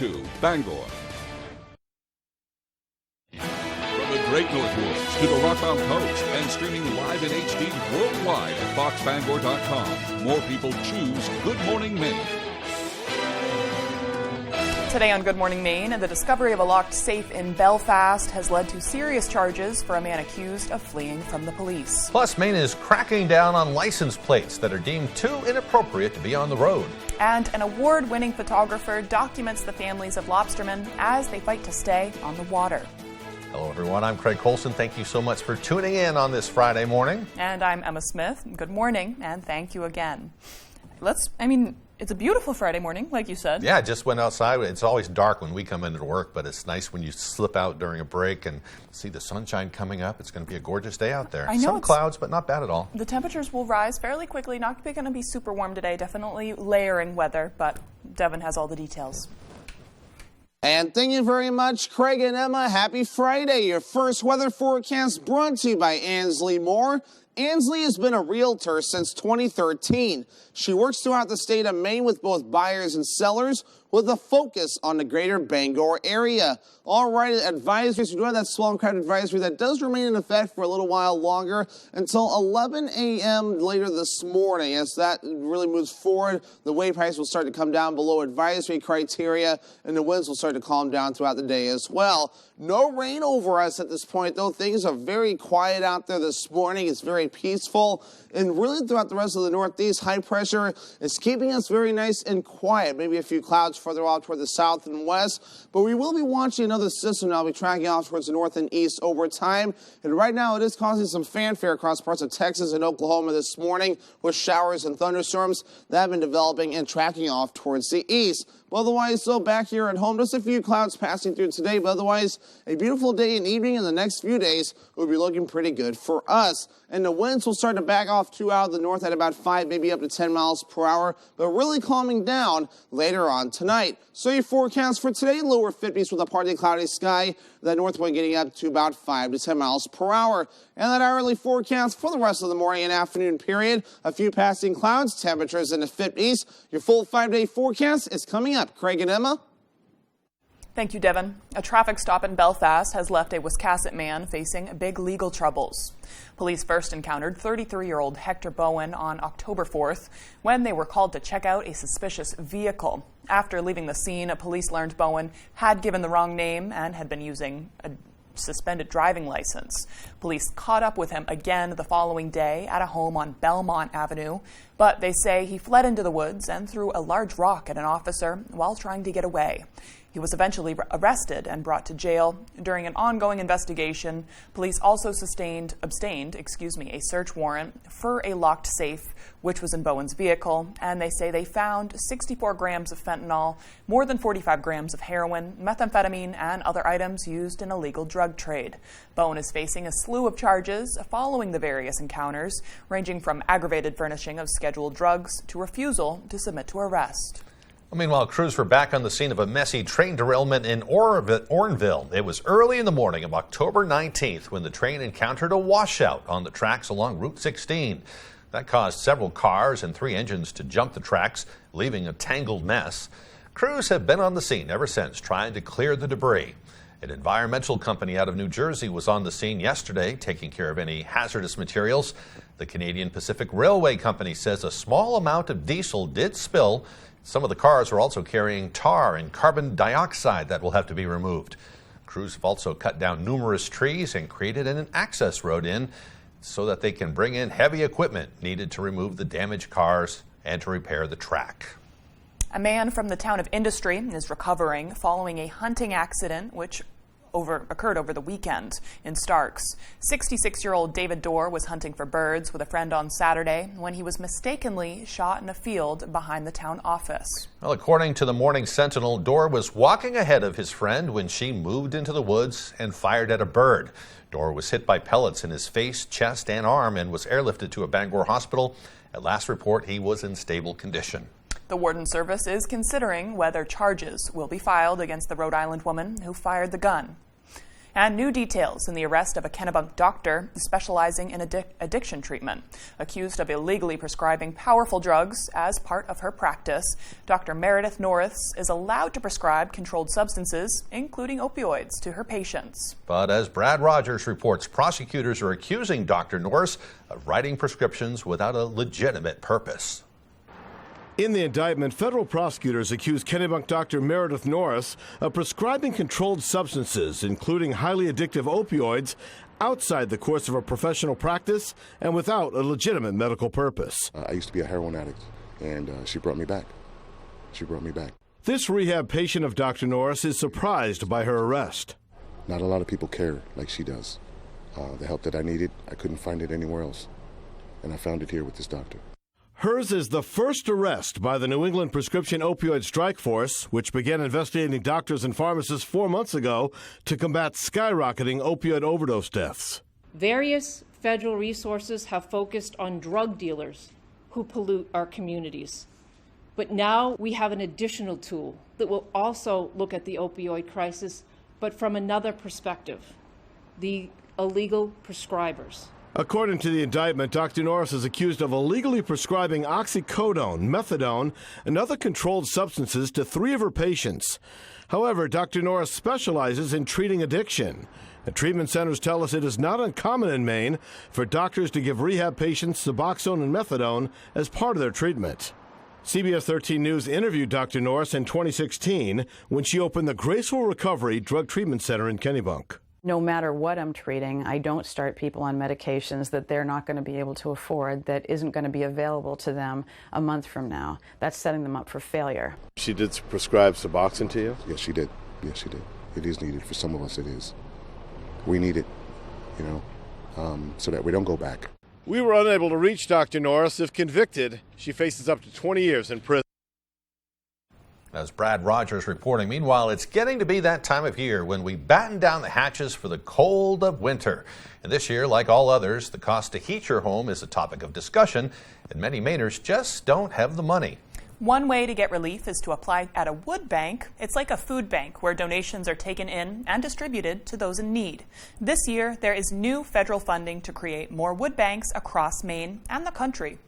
to Bangor. From the Great North Woods to the Rockbound Coast and streaming live in HD worldwide at foxbangor.com. More people choose Good Morning Maine. Today on Good Morning Maine, the discovery of a locked safe in Belfast has led to serious charges for a man accused of fleeing from the police. Plus, Maine is cracking down on license plates that are deemed too inappropriate to be on the road. And an award-winning photographer documents the families of lobstermen as they fight to stay on the water. Hello, everyone. I'm Craig Colson. Thank you so much for tuning in on this Friday morning. And I'm Emma Smith. Good morning, and thank you again. It's a beautiful Friday morning, like you said. Yeah, I just went outside. It's always dark when we come into work, but it's nice when you slip out during a break and see the sunshine coming up. It's going to be a gorgeous day out there. I know. Some clouds, but not bad at all. The temperatures will rise fairly quickly. Not going to be super warm today. Definitely layering weather, but Devin has all the details. And thank you very much, Craig and Emma. Happy Friday. Your first weather forecast brought to you by Ansley Moore. Ansley has been a realtor since 2013. She works throughout the state of Maine with both buyers and sellers with a focus on the greater Bangor area. All right, advisories. We do have that swell and crowd advisory that does remain in effect for a little while longer until 11 a.m. later this morning. As that really moves forward, the wave price will start to come down below advisory criteria, and the winds will start to calm down throughout the day as well. No rain over us at this point, though. Things are very quiet out there this morning. It's very peaceful. And really throughout the rest of the Northeast, high pressure is keeping us very nice and quiet. Maybe a few clouds further off toward the south and west. But we will be watching another system now. We'll be tracking off towards the north and east over time. And right now it is causing some fanfare across parts of Texas and Oklahoma this morning with showers and thunderstorms that have been developing and tracking off towards the east. But otherwise, so back here at home, just a few clouds passing through today. But otherwise, a beautiful day and evening in the next few days will be looking pretty good for us. And the winds will start to back off out of the north at about 5, maybe up to 10 miles per hour, but really calming down later on tonight. So your forecast for today, lower 50s with a partly cloudy sky. The north wind getting up to about 5 to 10 miles per hour. And that hourly forecast for the rest of the morning and afternoon period, a few passing clouds, temperatures in the 50s. Your full 5-day forecast is coming up. Craig and Emma. Thank you, Devin. A traffic stop in Belfast has left a Wiscasset man facing big legal troubles. Police first encountered 33-year-old Hector Bowen on October 4th when they were called to check out a suspicious vehicle. After leaving the scene, police learned Bowen had given the wrong name and had been using a suspended driving license. Police caught up with him again the following day at a home on Belmont Avenue, but they say he fled into the woods and threw a large rock at an officer while trying to get away. He was eventually arrested and brought to jail. During an ongoing investigation, police also obtained a search warrant for a locked safe, which was in Bowen's vehicle, and they say they found 64 grams of fentanyl, more than 45 grams of heroin, methamphetamine, and other items used in illegal drug trade. Bowen is facing a slew of charges following the various encounters, ranging from aggravated furnishing of scheduled drugs to refusal to submit to arrest. Meanwhile, crews were back on the scene of a messy train derailment in Orneville. It was early in the morning of October 19th when the train encountered a washout on the tracks along Route 16. That caused several cars and 3 engines to jump the tracks, leaving a tangled mess. Crews have been on the scene ever since, trying to clear the debris. An environmental company out of New Jersey was on the scene yesterday, taking care of any hazardous materials. The Canadian Pacific Railway Company says a small amount of diesel did spill. Some of the cars are also carrying tar and carbon dioxide that will have to be removed. Crews have also cut down numerous trees and created an access road in so that they can bring in heavy equipment needed to remove the damaged cars and to repair the track. A man from the town of Industry is recovering following a hunting accident which occurred over the weekend in Starks. 66-year-old David Dorr was hunting for birds with a friend on Saturday when he was mistakenly shot in a field behind the town office. Well, according to the Morning Sentinel, Dorr was walking ahead of his friend when she moved into the woods and fired at a bird. Dorr was hit by pellets in his face, chest, and arm and was airlifted to a Bangor hospital. At last report, he was in stable condition. The Warden Service is considering whether charges will be filed against the Rhode Island woman who fired the gun. And new details in the arrest of a Kennebunk doctor specializing in addiction treatment. Accused of illegally prescribing powerful drugs as part of her practice, Dr. Meredith Norris is allowed to prescribe controlled substances, including opioids, to her patients. But as Brad Rogers reports, prosecutors are accusing Dr. Norris of writing prescriptions without a legitimate purpose. In the indictment, federal prosecutors accuse Kennebunk Dr. Meredith Norris of prescribing controlled substances, including highly addictive opioids, outside the course of a professional practice and without a legitimate medical purpose. I used to be a heroin addict, and she brought me back. This rehab patient of Dr. Norris is surprised by her arrest. Not a lot of people care like she does. The help that I needed, I couldn't find it anywhere else, and I found it here with this doctor. Hers is the first arrest by the New England Prescription Opioid Strike Force, which began investigating doctors and pharmacists 4 months ago to combat skyrocketing opioid overdose deaths. Various federal resources have focused on drug dealers who pollute our communities. But now we have an additional tool that will also look at the opioid crisis, but from another perspective, the illegal prescribers. According to the indictment, Dr. Norris is accused of illegally prescribing oxycodone, methadone, and other controlled substances to 3 of her patients. However, Dr. Norris specializes in treating addiction. And treatment centers tell us it is not uncommon in Maine for doctors to give rehab patients Suboxone and methadone as part of their treatment. CBS 13 News interviewed Dr. Norris in 2016 when she opened the Graceful Recovery Drug Treatment Center in Kennebunk. No matter what I'm treating, I don't start people on medications that they're not going to be able to afford, that isn't going to be available to them a month from now. That's setting them up for failure. She did prescribe Suboxone to you? Yes, she did. It is needed. For some of us, it is. We need it, so that we don't go back. We were unable to reach Dr. Norris. If convicted, she faces up to 20 years in prison. As Brad Rogers reporting, meanwhile, it's getting to be that time of year when we batten down the hatches for the cold of winter. And this year, like all others, the cost to heat your home is a topic of discussion, and many Mainers just don't have the money. One way to get relief is to apply at a wood bank. It's like a food bank where donations are taken in and distributed to those in need. This year, there is new federal funding to create more wood banks across Maine and the country.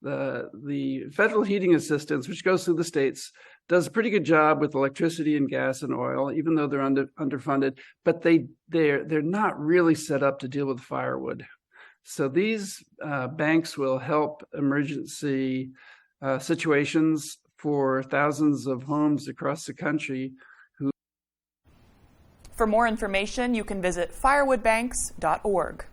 The federal heating assistance, which goes through the states, does a pretty good job with electricity and gas and oil, even though they're underfunded. But they're not really set up to deal with firewood. So these banks will help emergency situations for thousands of homes across the country. For more information, you can visit firewoodbanks.org.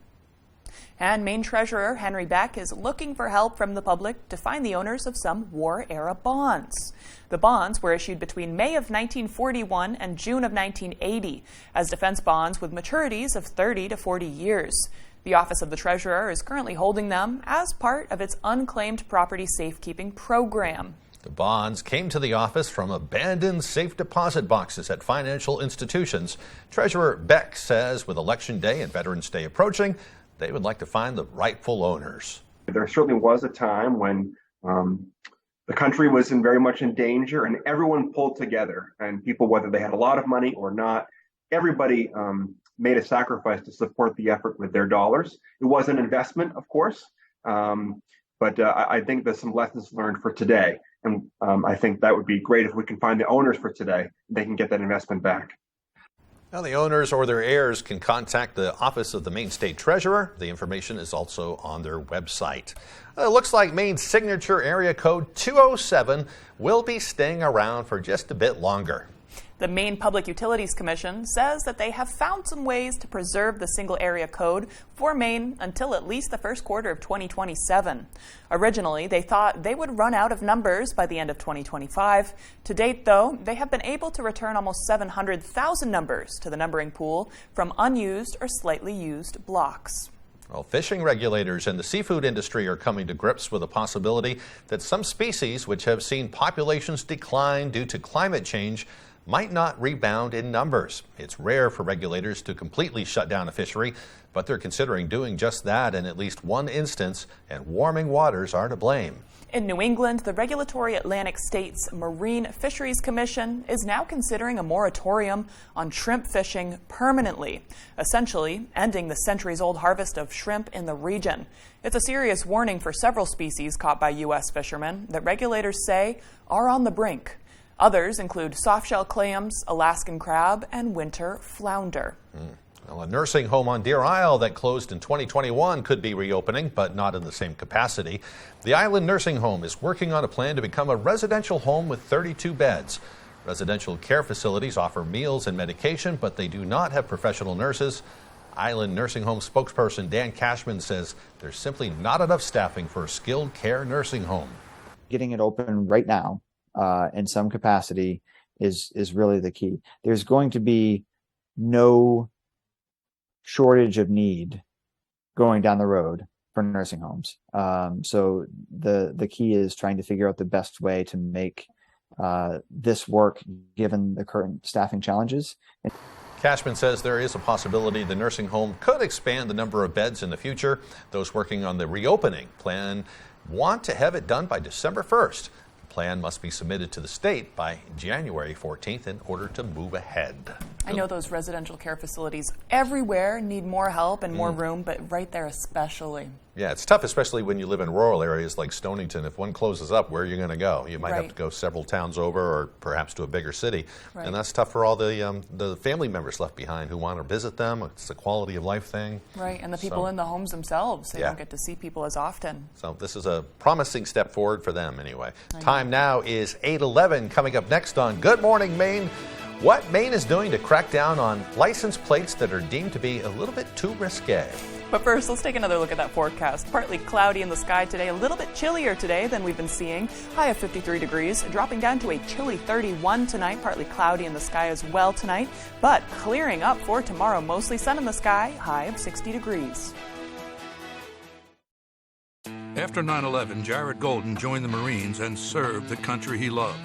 And Maine Treasurer Henry Beck is looking for help from the public to find the owners of some war-era bonds. The bonds were issued between May of 1941 and June of 1980 as defense bonds with maturities of 30 to 40 years. The Office of the Treasurer is currently holding them as part of its unclaimed property safekeeping program. The bonds came to the office from abandoned safe deposit boxes at financial institutions. Treasurer Beck says with Election Day and Veterans Day approaching, they would like to find the rightful owners. There certainly was a time when the country was very much in danger and everyone pulled together, and people, whether they had a lot of money or not, everybody made a sacrifice to support the effort with their dollars. It was an investment, of course, but I think there's some lessons learned for today. And I think that would be great if we can find the owners for today. They can get that investment back. Now, the owners or their heirs can contact the Office of the Maine State Treasurer. The information is also on their website. It looks like Maine's signature area code 207 will be staying around for just a bit longer. The Maine Public Utilities Commission says that they have found some ways to preserve the single area code for Maine until at least the first quarter of 2027. Originally, they thought they would run out of numbers by the end of 2025. To date, though, they have been able to return almost 700,000 numbers to the numbering pool from unused or slightly used blocks. Well, fishing regulators and the seafood industry are coming to grips with the possibility that some species which have seen populations decline due to climate change might not rebound in numbers. It's rare for regulators to completely shut down a fishery, but they're considering doing just that in at least one instance, and warming waters are to blame. In New England, the regulatory Atlantic States Marine Fisheries Commission is now considering a moratorium on shrimp fishing permanently, essentially ending the centuries-old harvest of shrimp in the region. It's a serious warning for several species caught by U.S. fishermen that regulators say are on the brink. Others include softshell clams, Alaskan crab, and winter flounder. Well, a nursing home on Deer Isle that closed in 2021 could be reopening, but not in the same capacity. The Island Nursing Home is working on a plan to become a residential home with 32 beds. Residential care facilities offer meals and medication, but they do not have professional nurses. Island Nursing Home spokesperson Dan Cashman says there's simply not enough staffing for a skilled care nursing home. Getting it open right now in some capacity is really the key. There's going to be no shortage of need going down the road for nursing homes. So the key is trying to figure out the best way to make this work given the current staffing challenges. Cashman says there is a possibility the nursing home could expand the number of beds in the future. Those working on the reopening plan want to have it done by December 1st. The plan must be submitted to the state by January 14th in order to move ahead. I know those residential care facilities everywhere need more help and more room, but right there especially. Yeah, it's tough, especially when you live in rural areas like Stonington. If one closes up, where are you going to go? You might have to go several towns over or perhaps to a bigger city. Right. And that's tough for all the family members left behind who want to visit them. It's a quality of life thing. Right, and the people in the homes themselves. They don't get to see people as often. So this is a promising step forward for them anyway. Time now is 8:11. Coming up next on Good Morning Maine, what Maine is doing to crack down on license plates that are deemed to be a little bit too risque. But first, let's take another look at that forecast. Partly cloudy in the sky today, a little bit chillier today than we've been seeing. High of 53 degrees, dropping down to a chilly 31 tonight. Partly cloudy in the sky as well tonight, but clearing up for tomorrow. Mostly sun in the sky, high of 60 degrees. After 9/11, Jared Golden joined the Marines and served the country he loves.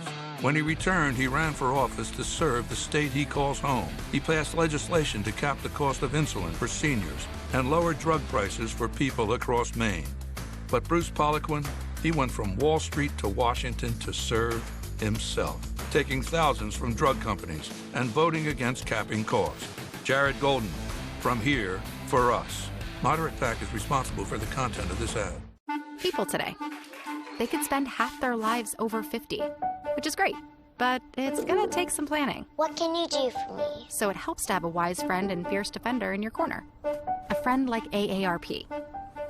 When he returned, he ran for office to serve the state he calls home. He passed legislation to cap the cost of insulin for seniors and lower drug prices for people across Maine. But Bruce Poliquin, he went from Wall Street to Washington to serve himself, taking thousands from drug companies and voting against capping costs. Jared Golden, from here for us. Moderate PAC is responsible for the content of this ad. People today, they could spend half their lives over 50, which is great, but it's gonna take some planning. What can you do for me? So it helps to have a wise friend and fierce defender in your corner. A friend like AARP,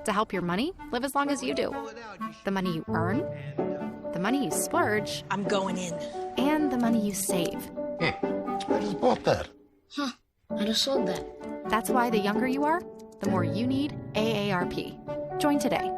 to help your money live as long as you do. The money you earn, the money you splurge, I'm going in. and the money you save. I just bought that. Huh, I just sold that. That's why the younger you are, the more you need AARP. Join today.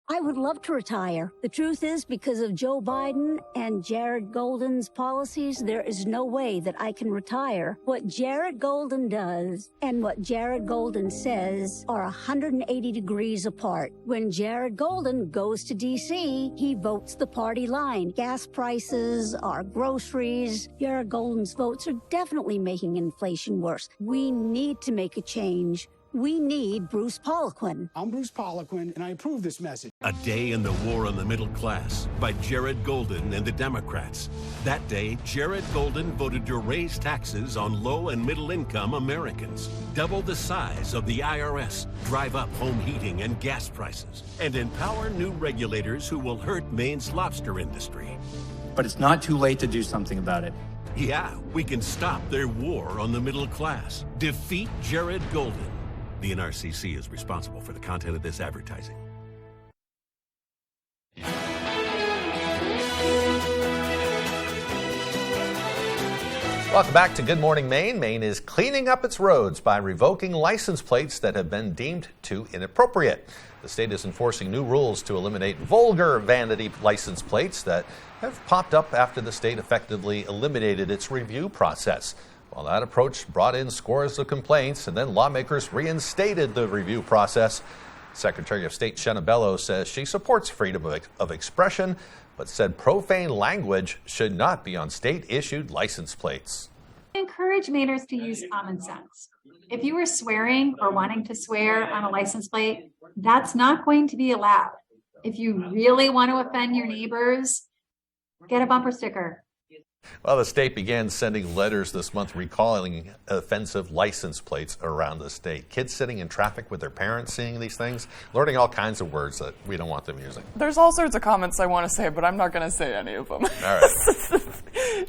I would love to retire. The truth is, because of Joe Biden and Jared Golden's policies, there is no way that I can retire. What Jared Golden does and what Jared Golden says are 180 degrees apart. When Jared Golden goes to D.C., he votes the party line. Gas prices, our groceries. Jared Golden's votes are definitely making inflation worse. We need to make a change. We need Bruce Poliquin. I'm Bruce Poliquin, and I approve this message. A Day in the War on the Middle Class by Jared Golden and the Democrats. That day, Jared Golden voted to raise taxes on low and middle income Americans, double the size of the IRS, drive up home heating and gas prices, and empower new regulators who will hurt Maine's lobster industry. But it's not too late to do something about it. Yeah, we can stop their war on the middle class. Defeat Jared Golden. The NRCC is responsible for the content of this advertising. Welcome back to Good Morning Maine. Maine is cleaning up its roads by revoking license plates that have been deemed too inappropriate. The state is enforcing new rules to eliminate vulgar vanity license plates that have popped up after the state effectively eliminated its review process. Well, that approach brought in scores of complaints, and then lawmakers reinstated the review process. Secretary of State Shenna Bello says she supports freedom of expression, but said profane language should not be on state-issued license plates. I encourage Mainers to use common sense. If you are swearing or wanting to swear on a license plate, that's not going to be allowed. If you really want to offend your neighbors, get a bumper sticker. Well, the state began sending letters this month recalling offensive license plates around the state. Kids sitting in traffic with their parents seeing these things, learning all kinds of words that we don't want them using. There's all sorts of comments I want to say, but I'm not going to say any of them. All right.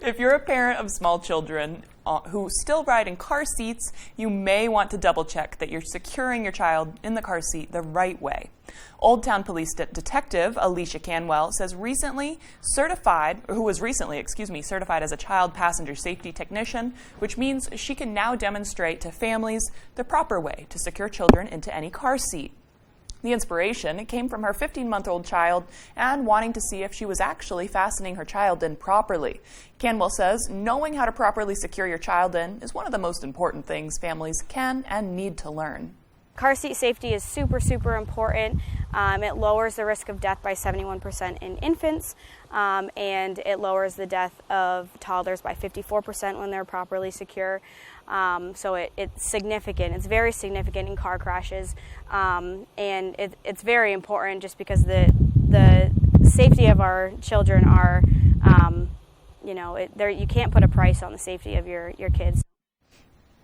If you're a parent of small children who still ride in car seats, you may want to double check that you're securing your child in the car seat the right way. Old Town Police Detective Alicia Canwell says who was recently certified as a child passenger safety technician, which means she can now demonstrate to families the proper way to secure children into any car seat. The inspiration came from her 15-month-old child and wanting to see if she was actually fastening her child in properly. Canwell says knowing how to properly secure your child in is one of the most important things families can and need to learn. Car seat safety is super, super important. It lowers the risk of death by 71% in infants, and it lowers the death of toddlers by 54% when they're properly secure. So it's significant. It's very significant in car crashes, and it's very important just because the safety of our children are, you can't put a price on the safety of your kids.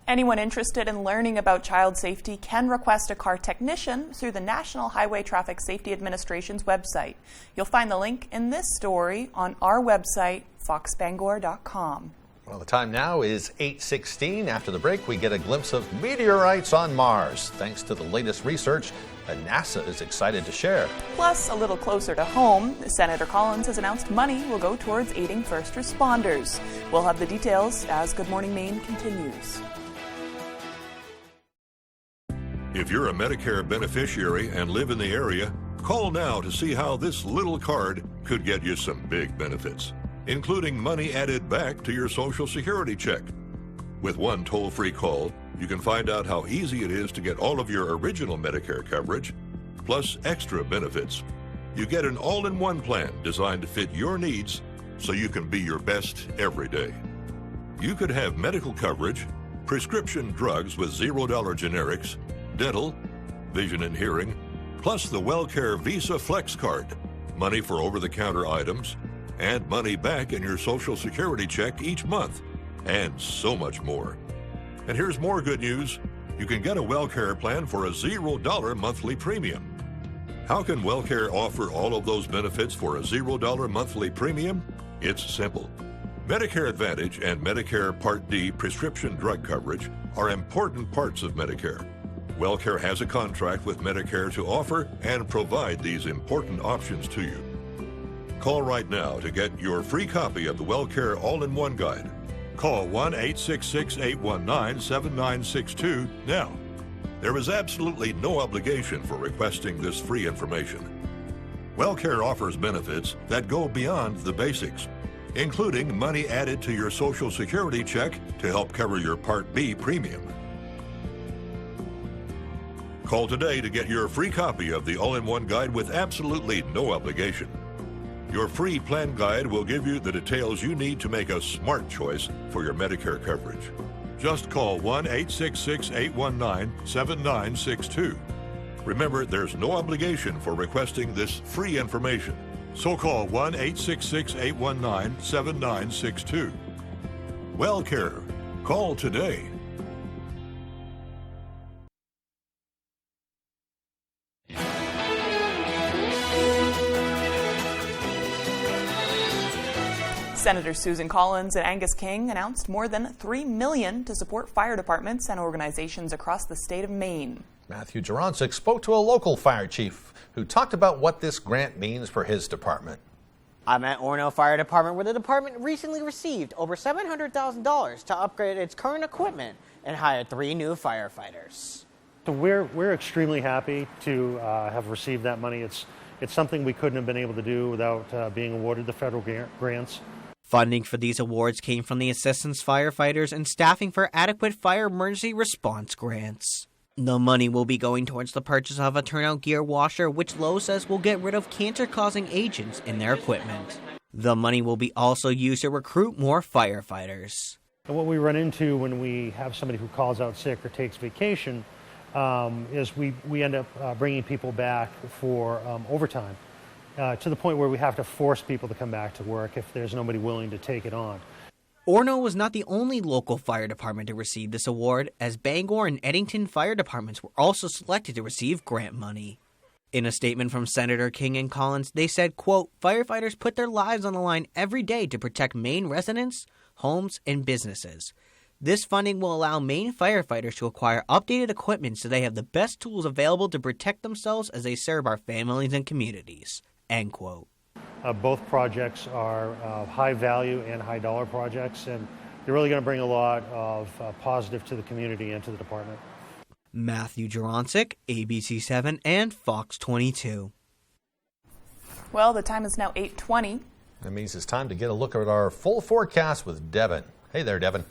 Anyone interested in learning about child safety can request a car technician through the National Highway Traffic Safety Administration's website. You'll find the link in this story on our website, foxbangor.com. Well, the time now is 8:16. After the break, we get a glimpse of meteorites on Mars. Thanks to the latest research that NASA is excited to share. Plus, a little closer to home, Senator Collins has announced money will go towards aiding first responders. We'll have the details as Good Morning Maine continues. If you're a Medicare beneficiary and live in the area, call now to see how this little card could get you some big benefits, including money added back to your Social Security check. With one toll-free call, you can find out how easy it is to get all of your original Medicare coverage, plus extra benefits. You get an all-in-one plan designed to fit your needs so you can be your best every day. You could have medical coverage, prescription drugs with $0 generics, dental, vision and hearing, plus the WellCare Visa Flex Card, money for over-the-counter items, and money back in your Social Security check each month, and so much more. And here's more good news. You can get a WellCare plan for a $0 monthly premium. How can WellCare offer all of those benefits for a $0 monthly premium? It's simple. Medicare Advantage and Medicare Part D prescription drug coverage are important parts of Medicare. WellCare has a contract with Medicare to offer and provide these important options to you. Call right now to get your free copy of the WellCare All-in-One Guide. Call 1-866-819-7962 now. There is absolutely no obligation for requesting this free information. WellCare offers benefits that go beyond the basics, including money added to your Social Security check to help cover your Part B premium. Call today to get your free copy of the All-in-One Guide with absolutely no obligation. Your free plan guide will give you the details you need to make a smart choice for your Medicare coverage. Just call 1-866-819-7962. Remember, there's no obligation for requesting this free information. So call 1-866-819-7962. WellCare. Call today. Senator Susan Collins and Angus King announced more than $3 million to support fire departments and organizations across the state of Maine. Matthew Juronsik spoke to a local fire chief who talked about what this grant means for his department. I'm at Orono Fire Department, where the department recently received over $700,000 to upgrade its current equipment and hire 3 new firefighters. So we're extremely happy to have received that money. It's something we couldn't have been able to do without being awarded the federal grants. Funding for these awards came from the assistance firefighters and staffing for adequate fire emergency response grants. The money will be going towards the purchase of a turnout gear washer, which Lowe says will get rid of cancer-causing agents in their equipment. The money will be also used to recruit more firefighters. And what we run into when we have somebody who calls out sick or takes vacation is we end up bringing people back for overtime. to the point where we have to force people to come back to work if there's nobody willing to take it on. Orono was not the only local fire department to receive this award, as Bangor and Eddington fire departments were also selected to receive grant money. In a statement from Senator King and Collins, they said, quote, "Firefighters put their lives on the line every day to protect Maine residents, homes, and businesses. This funding will allow Maine firefighters to acquire updated equipment so they have the best tools available to protect themselves as they serve our families and communities," end quote. Both projects are high value and high dollar projects, and they're really going to bring a lot of positive to the community and to the department. Matthew Juronsik, ABC7 and Fox 22. Well, the time is now 8:20. That means it's time to get a look at our full forecast with Devin. Hey there, Devin.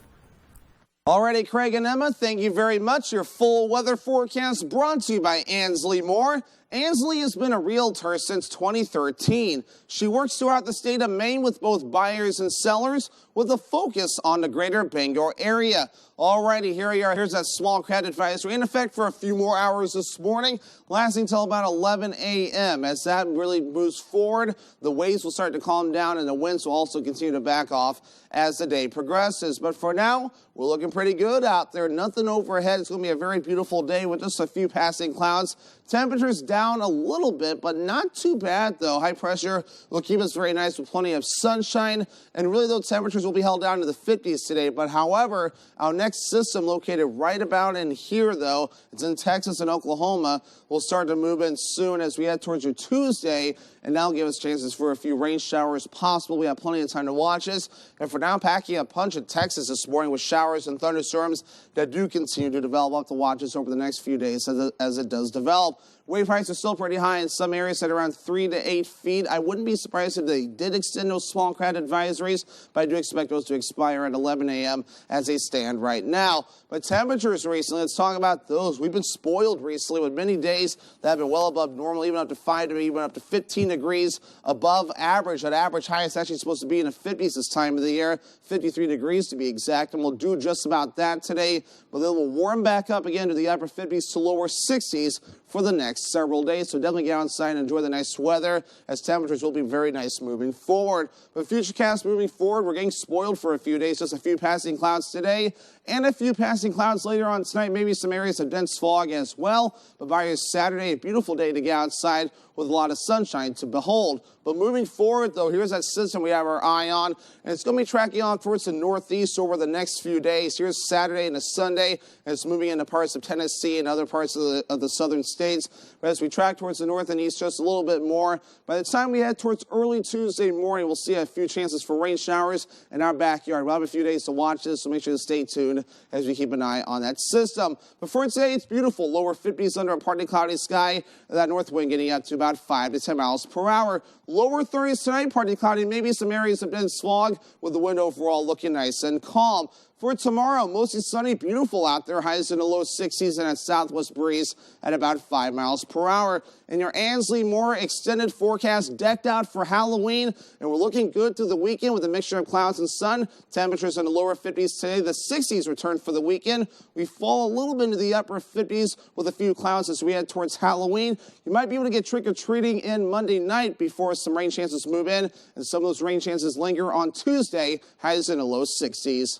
Alrighty, Craig and Emma, thank you very much. Your full weather forecast brought to you by Ansley Moore. Ansley has been a realtor since 2013. She works throughout the state of Maine with both buyers and sellers with a focus on the greater Bangor area. Alrighty, here we are. Here's that small credit advisory in effect for a few more hours this morning, lasting until about 11 a.m. As that really moves forward, the waves will start to calm down and the winds will also continue to back off as the day progresses. But for now, we're looking pretty good out there. Nothing overhead. It's going to be a very beautiful day with just a few passing clouds. Temperatures down a little bit, but not too bad, though. High pressure will keep us very nice with plenty of sunshine. And really, though, temperatures will be held down to the 50s today. But however, our next system located right about in here, though, it's in Texas and Oklahoma, will start to move in soon as we head towards your Tuesday. And that'll give us chances for a few rain showers possible. We have plenty of time to watch this. And for now, packing a punch at Texas this morning with showers and thunderstorms that do continue to develop. Up to watch this over the next few days as it does develop. Wave heights are still pretty high in some areas at around 3 to 8 feet. I wouldn't be surprised if they did extend those small credit advisories, but I do expect those to expire at 11 a.m. as they stand right now. But temperatures recently, let's talk about those. We've been spoiled recently with many days that have been well above normal, even up to 5 to even up to 15 degrees above average. That average high is actually supposed to be in the 50s this time of the year, 53 degrees to be exact, and we'll do just about that today. But then we'll warm back up again to the upper 50s to lower 60s for the next several days. So definitely get outside and enjoy the nice weather, as temperatures will be very nice moving forward. But futurecast moving forward, we're getting spoiled for a few days. Just a few passing clouds today and a few passing clouds later on tonight. Maybe some areas of dense fog as well. But by Saturday, a beautiful day to get outside with a lot of sunshine to behold. But moving forward, though, here's that system we have our eye on, and it's going to be tracking on towards the northeast over the next few days. Here's Saturday and a Sunday, and it's moving into parts of Tennessee and other parts of the southern states. But as we track towards the north and east just a little bit more, by the time we head towards early Tuesday morning, we'll see a few chances for rain showers in our backyard. We'll have a few days to watch this, so make sure to stay tuned as we keep an eye on that system. But for today, it's beautiful. Lower 50s under a partly cloudy sky. That north wind getting up to about 5 to 10 miles per hour. Lower 30s tonight, partly cloudy, maybe some areas of dense fog, with the wind overall looking nice and calm. For tomorrow, mostly sunny, beautiful out there. Highs in the low 60s and a southwest breeze at about 5 miles per hour. And your Ansley Moore extended forecast decked out for Halloween. And we're looking good through the weekend with a mixture of clouds and sun. Temperatures in the lower 50s today. The 60s return for the weekend. We fall a little bit into the upper 50s with a few clouds as we head towards Halloween. You might be able to get trick-or-treating in Monday night before some rain chances move in. And some of those rain chances linger on Tuesday. Highs in the low 60s.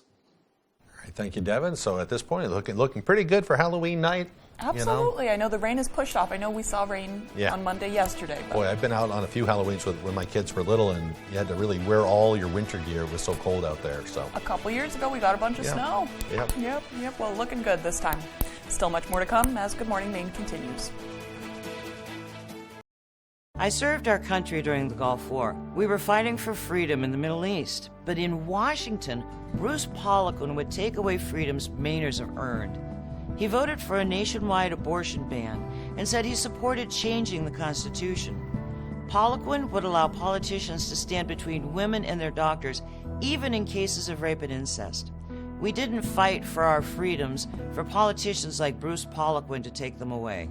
Thank you, Devin. So at this point, looking pretty good for Halloween night. Absolutely. You know? I know the rain is pushed off. I know we saw rain on Monday yesterday. But... Boy, I've been out on a few Halloweens when my kids were little, and you had to really wear all your winter gear. It was so cold out there. So a couple years ago, we got a bunch of snow. Yep. Well, looking good this time. Still much more to come as Good Morning Maine continues. I served our country during the Gulf War. We were fighting for freedom in the Middle East. But in Washington, Bruce Poliquin would take away freedoms Mainers have earned. He voted for a nationwide abortion ban and said he supported changing the Constitution. Poliquin would allow politicians to stand between women and their doctors, even in cases of rape and incest. We didn't fight for our freedoms for politicians like Bruce Poliquin to take them away.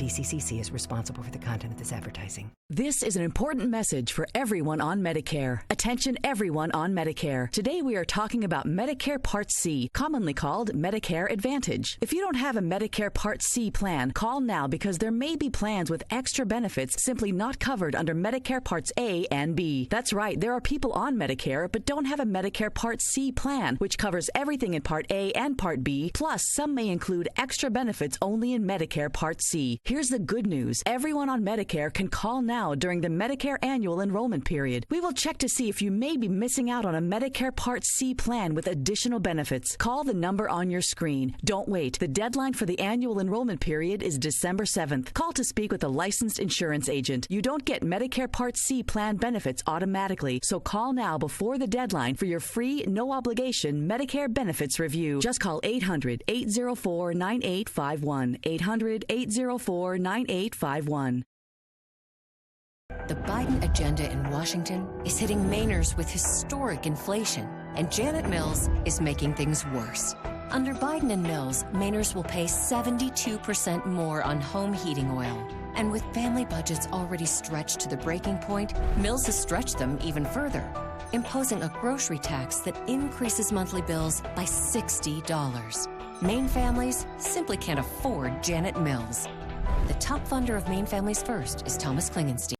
DCCC is responsible for the content of this advertising. This is an important message for everyone on Medicare. Attention everyone on Medicare. Today we are talking about Medicare Part C, commonly called Medicare Advantage. If you don't have a Medicare Part C plan, call now because there may be plans with extra benefits simply not covered under Medicare Parts A and B. That's right, there are people on Medicare but don't have a Medicare Part C plan, which covers everything in Part A and Part B, plus some may include extra benefits only in Medicare Part C. Here's the good news. Everyone on Medicare can call now during the Medicare annual enrollment period. We will check to see if you may be missing out on a Medicare Part C plan with additional benefits. Call the number on your screen. Don't wait. The deadline for the annual enrollment period is December 7th. Call to speak with a licensed insurance agent. You don't get Medicare Part C plan benefits automatically, so call now before the deadline for your free, no-obligation Medicare benefits review. Just call 800-804-9851. 800-804-9851. The Biden agenda in Washington is hitting Mainers with historic inflation, and Janet Mills is making things worse. Under Biden and Mills, Mainers will pay 72% more on home heating oil. And with family budgets already stretched to the breaking point, Mills has stretched them even further, imposing a grocery tax that increases monthly bills by $60. Maine families simply can't afford Janet Mills. The top funder of Maine Families First is Thomas Klingenstein.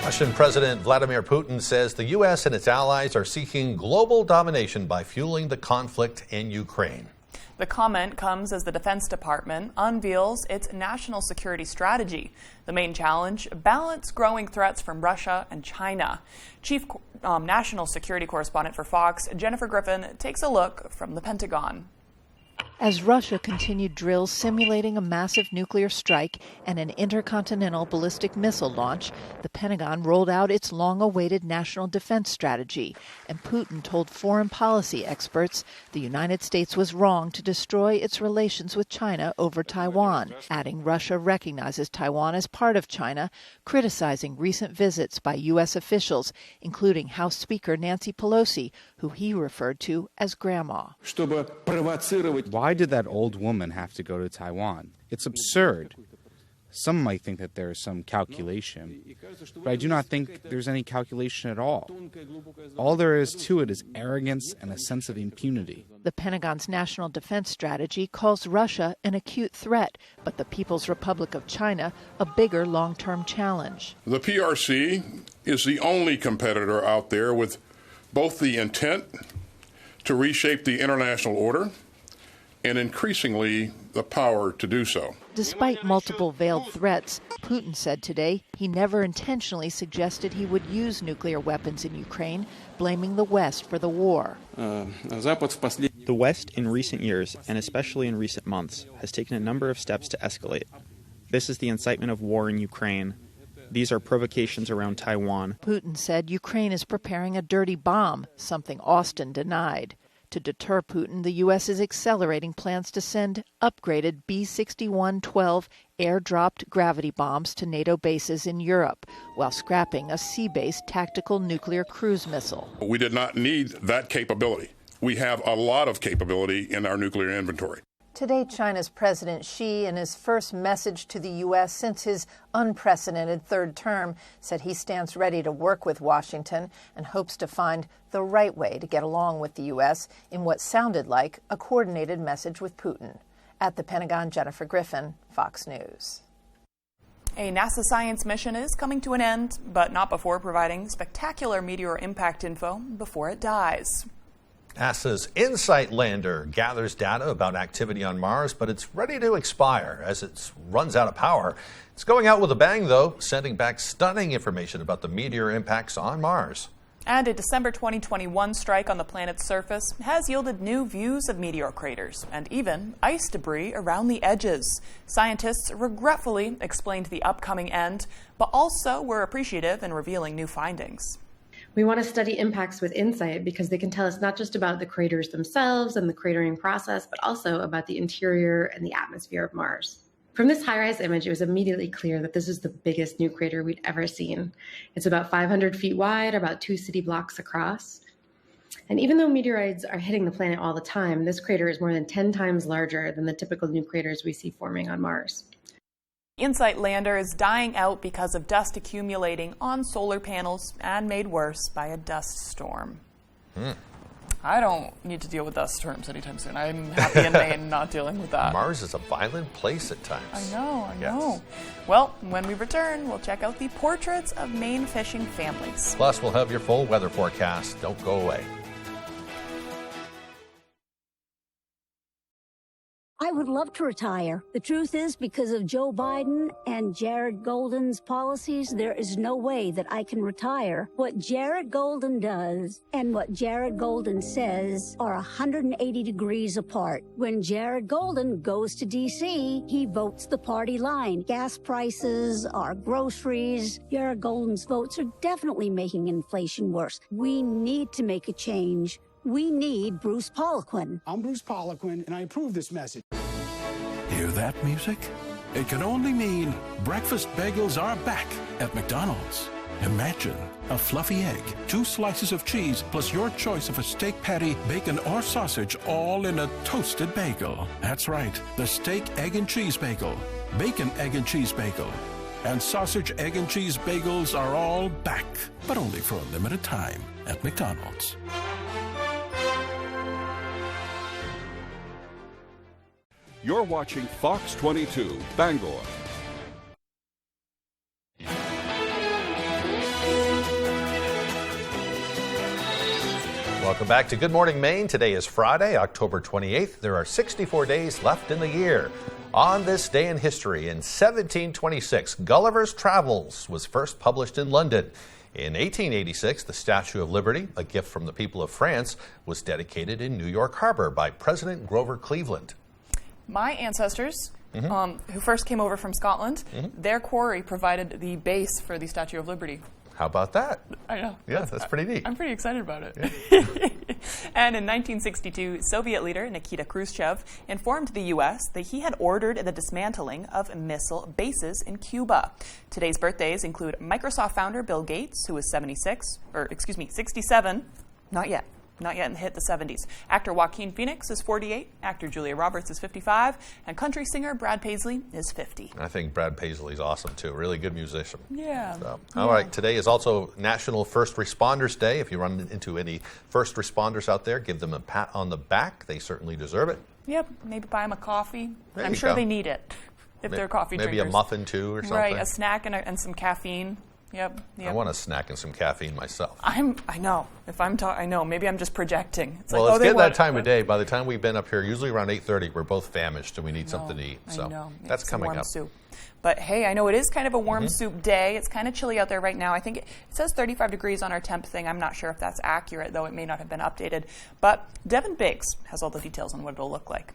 Russian President Vladimir Putin says the U.S. and its allies are seeking global domination by fueling the conflict in Ukraine. The comment comes as the Defense Department unveils its national security strategy. The main challenge, balance growing threats from Russia and China. Chief National Security Correspondent for Fox, Jennifer Griffin, takes a look from the Pentagon. As Russia continued drills simulating a massive nuclear strike and an intercontinental ballistic missile launch, the Pentagon rolled out its long-awaited national defense strategy, and Putin told foreign policy experts the United States was wrong to destroy its relations with China over Taiwan, adding Russia recognizes Taiwan as part of China, criticizing recent visits by U.S. officials, including House Speaker Nancy Pelosi, who he referred to as Grandma. Why did that old woman have to go to Taiwan? It's absurd. Some might think that there is some calculation, but I do not think there's any calculation at all. All there is to it is arrogance and a sense of impunity. The Pentagon's national defense strategy calls Russia an acute threat, but the People's Republic of China a bigger long-term challenge. The PRC is the only competitor out there with both the intent to reshape the international order and increasingly the power to do so. Despite multiple veiled threats, Putin said today he never intentionally suggested he would use nuclear weapons in Ukraine, blaming the West for the war. The West in recent years, and especially in recent months, has taken a number of steps to escalate. This is the incitement of war in Ukraine. These are provocations around Taiwan. Putin said Ukraine is preparing a dirty bomb, something Austin denied. To deter Putin, the U.S. is accelerating plans to send upgraded B-61-12 air-dropped gravity bombs to NATO bases in Europe, while scrapping a sea-based tactical nuclear cruise missile. We did not need that capability. We have a lot of capability in our nuclear inventory. Today, China's President Xi, in his first message to the U.S. since his unprecedented third term, said he stands ready to work with Washington and hopes to find the right way to get along with the U.S. in what sounded like a coordinated message with Putin. At the Pentagon, Jennifer Griffin, Fox News. A NASA science mission is coming to an end, but not before providing spectacular meteor impact info before it dies. NASA's InSight lander gathers data about activity on Mars, but it's ready to expire as it runs out of power. It's going out with a bang, though, sending back stunning information about the meteor impacts on Mars. And a December 2021 strike on the planet's surface has yielded new views of meteor craters and even ice debris around the edges. Scientists regretfully explained the upcoming end, but also were appreciative in revealing new findings. We want to study impacts with InSight because they can tell us not just about the craters themselves and the cratering process, but also about the interior and the atmosphere of Mars. From this high-rise image, it was immediately clear that this is the biggest new crater we'd ever seen. It's about 500 feet wide, about 2 city blocks across. And even though meteoroids are hitting the planet all the time, this crater is more than 10 times larger than the typical new craters we see forming on Mars. InSight lander is dying out because of dust accumulating on solar panels and made worse by a dust storm. I don't need to deal with dust storms anytime soon. I'm happy in Maine not dealing with that. Mars is a violent place at times. I know. Well, when we return, we'll check out the portraits of Maine fishing families. Plus, we'll have your full weather forecast. Don't go away. I would love to retire. The truth is, because of Joe Biden and Jared Golden's policies, there is no way that I can retire. What Jared Golden does and what Jared Golden says are 180 degrees apart. When Jared Golden goes to D.C., he votes the party line. Gas prices, our groceries. Jared Golden's votes are definitely making inflation worse. We need to make a change. We need Bruce Poliquin. I'm Bruce Poliquin, and I approve this message. Hear that music? It can only mean breakfast bagels are back at McDonald's. Imagine a fluffy egg, 2 slices of cheese, plus your choice of a steak patty, bacon, or sausage, all in a toasted bagel. That's right, the steak, egg, and cheese bagel, bacon, egg, and cheese bagel, and sausage, egg, and cheese bagels are all back, but only for a limited time at McDonald's. You're watching Fox 22, Bangor. Welcome back to Good Morning Maine. Today is Friday, October 28th. There are 64 days left in the year. On this day in history, in 1726, Gulliver's Travels was first published in London. In 1886, the Statue of Liberty, a gift from the people of France, was dedicated in New York Harbor by President Grover Cleveland. My ancestors, who first came over from Scotland, their quarry provided the base for the Statue of Liberty. How about that? I know. Yeah, that's pretty neat. I'm pretty excited about it. Yeah. And in 1962, Soviet leader Nikita Khrushchev informed the U.S. that he had ordered the dismantling of missile bases in Cuba. Today's birthdays include Microsoft founder Bill Gates, who is 67. Not yet and hit the 70s. Actor Joaquin Phoenix is 48, actor Julia Roberts is 55, and country singer Brad Paisley is 50. I think Brad Paisley's awesome too, really good musician. Yeah. So, all right, today is also National First Responders Day. If you run into any first responders out there, give them a pat on the back. They certainly deserve it. Yep, maybe buy them a coffee. There I'm you sure go. they need it if they're coffee drinkers. Maybe a muffin too or something. Right, a snack and some caffeine. Yep. I want a snack and some caffeine myself. I know. I know. Maybe I'm just projecting. It's well, it's getting that time of day. By the time we've been up here, usually around 8:30, we're both famished and we need something to eat. So that's coming warm up. Soup. But hey, I know it is kind of a warm soup day. It's kind of chilly out there right now. I think it says 35 degrees on our temp thing. I'm not sure if that's accurate, though it may not have been updated. But Devin Biggs has all the details on what it'll look like.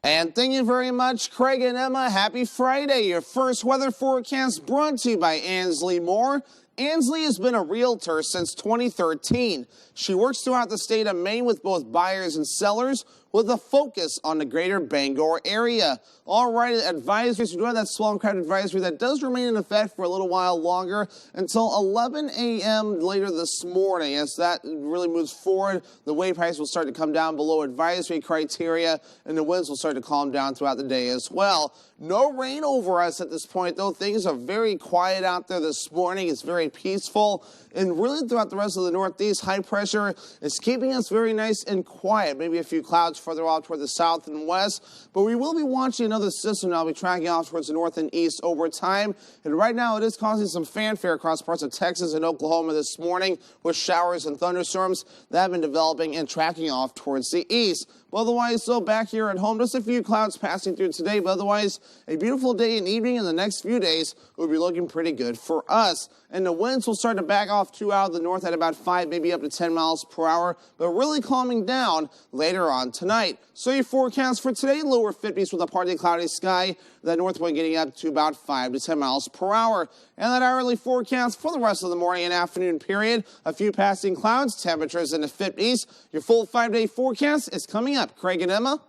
And thank you very much, Craig and Emma. Happy Friday. Your first weather forecast brought to you by Ansley Moore. Ansley has been a realtor since 2013. She works throughout the state of Maine with both buyers and sellers with a focus on the greater Bangor area. All right, advisories. We do have that swell crowd advisory that does remain in effect for a little while longer until 11 a.m. later this morning. As that really moves forward, the wave price will start to come down below advisory criteria, and the winds will start to calm down throughout the day as well. No rain over us at this point, though. Things are very quiet out there this morning. It's very peaceful. And really throughout the rest of the Northeast, high pressure is keeping us very nice and quiet. Maybe a few clouds further off toward the south and west. But we will be watching another system now. We'll be tracking off towards the north and east over time. And right now it is causing some fanfare across parts of Texas and Oklahoma this morning with showers and thunderstorms that have been developing and tracking off towards the east. But otherwise, so back here at home, just a few clouds passing through today. But otherwise, a beautiful day and evening in the next few days will be looking pretty good for us. And the winds will start to back off too out of the north at about 5, maybe up to 10 miles per hour, but really calming down later on tonight. So your forecast for today, lower 50s with a partly cloudy sky. That north wind getting up to about 5 to 10 miles per hour. And that hourly forecast for the rest of the morning and afternoon period, a few passing clouds, temperatures in the 50s. Your full 5-day forecast is coming up. Craig and Emma.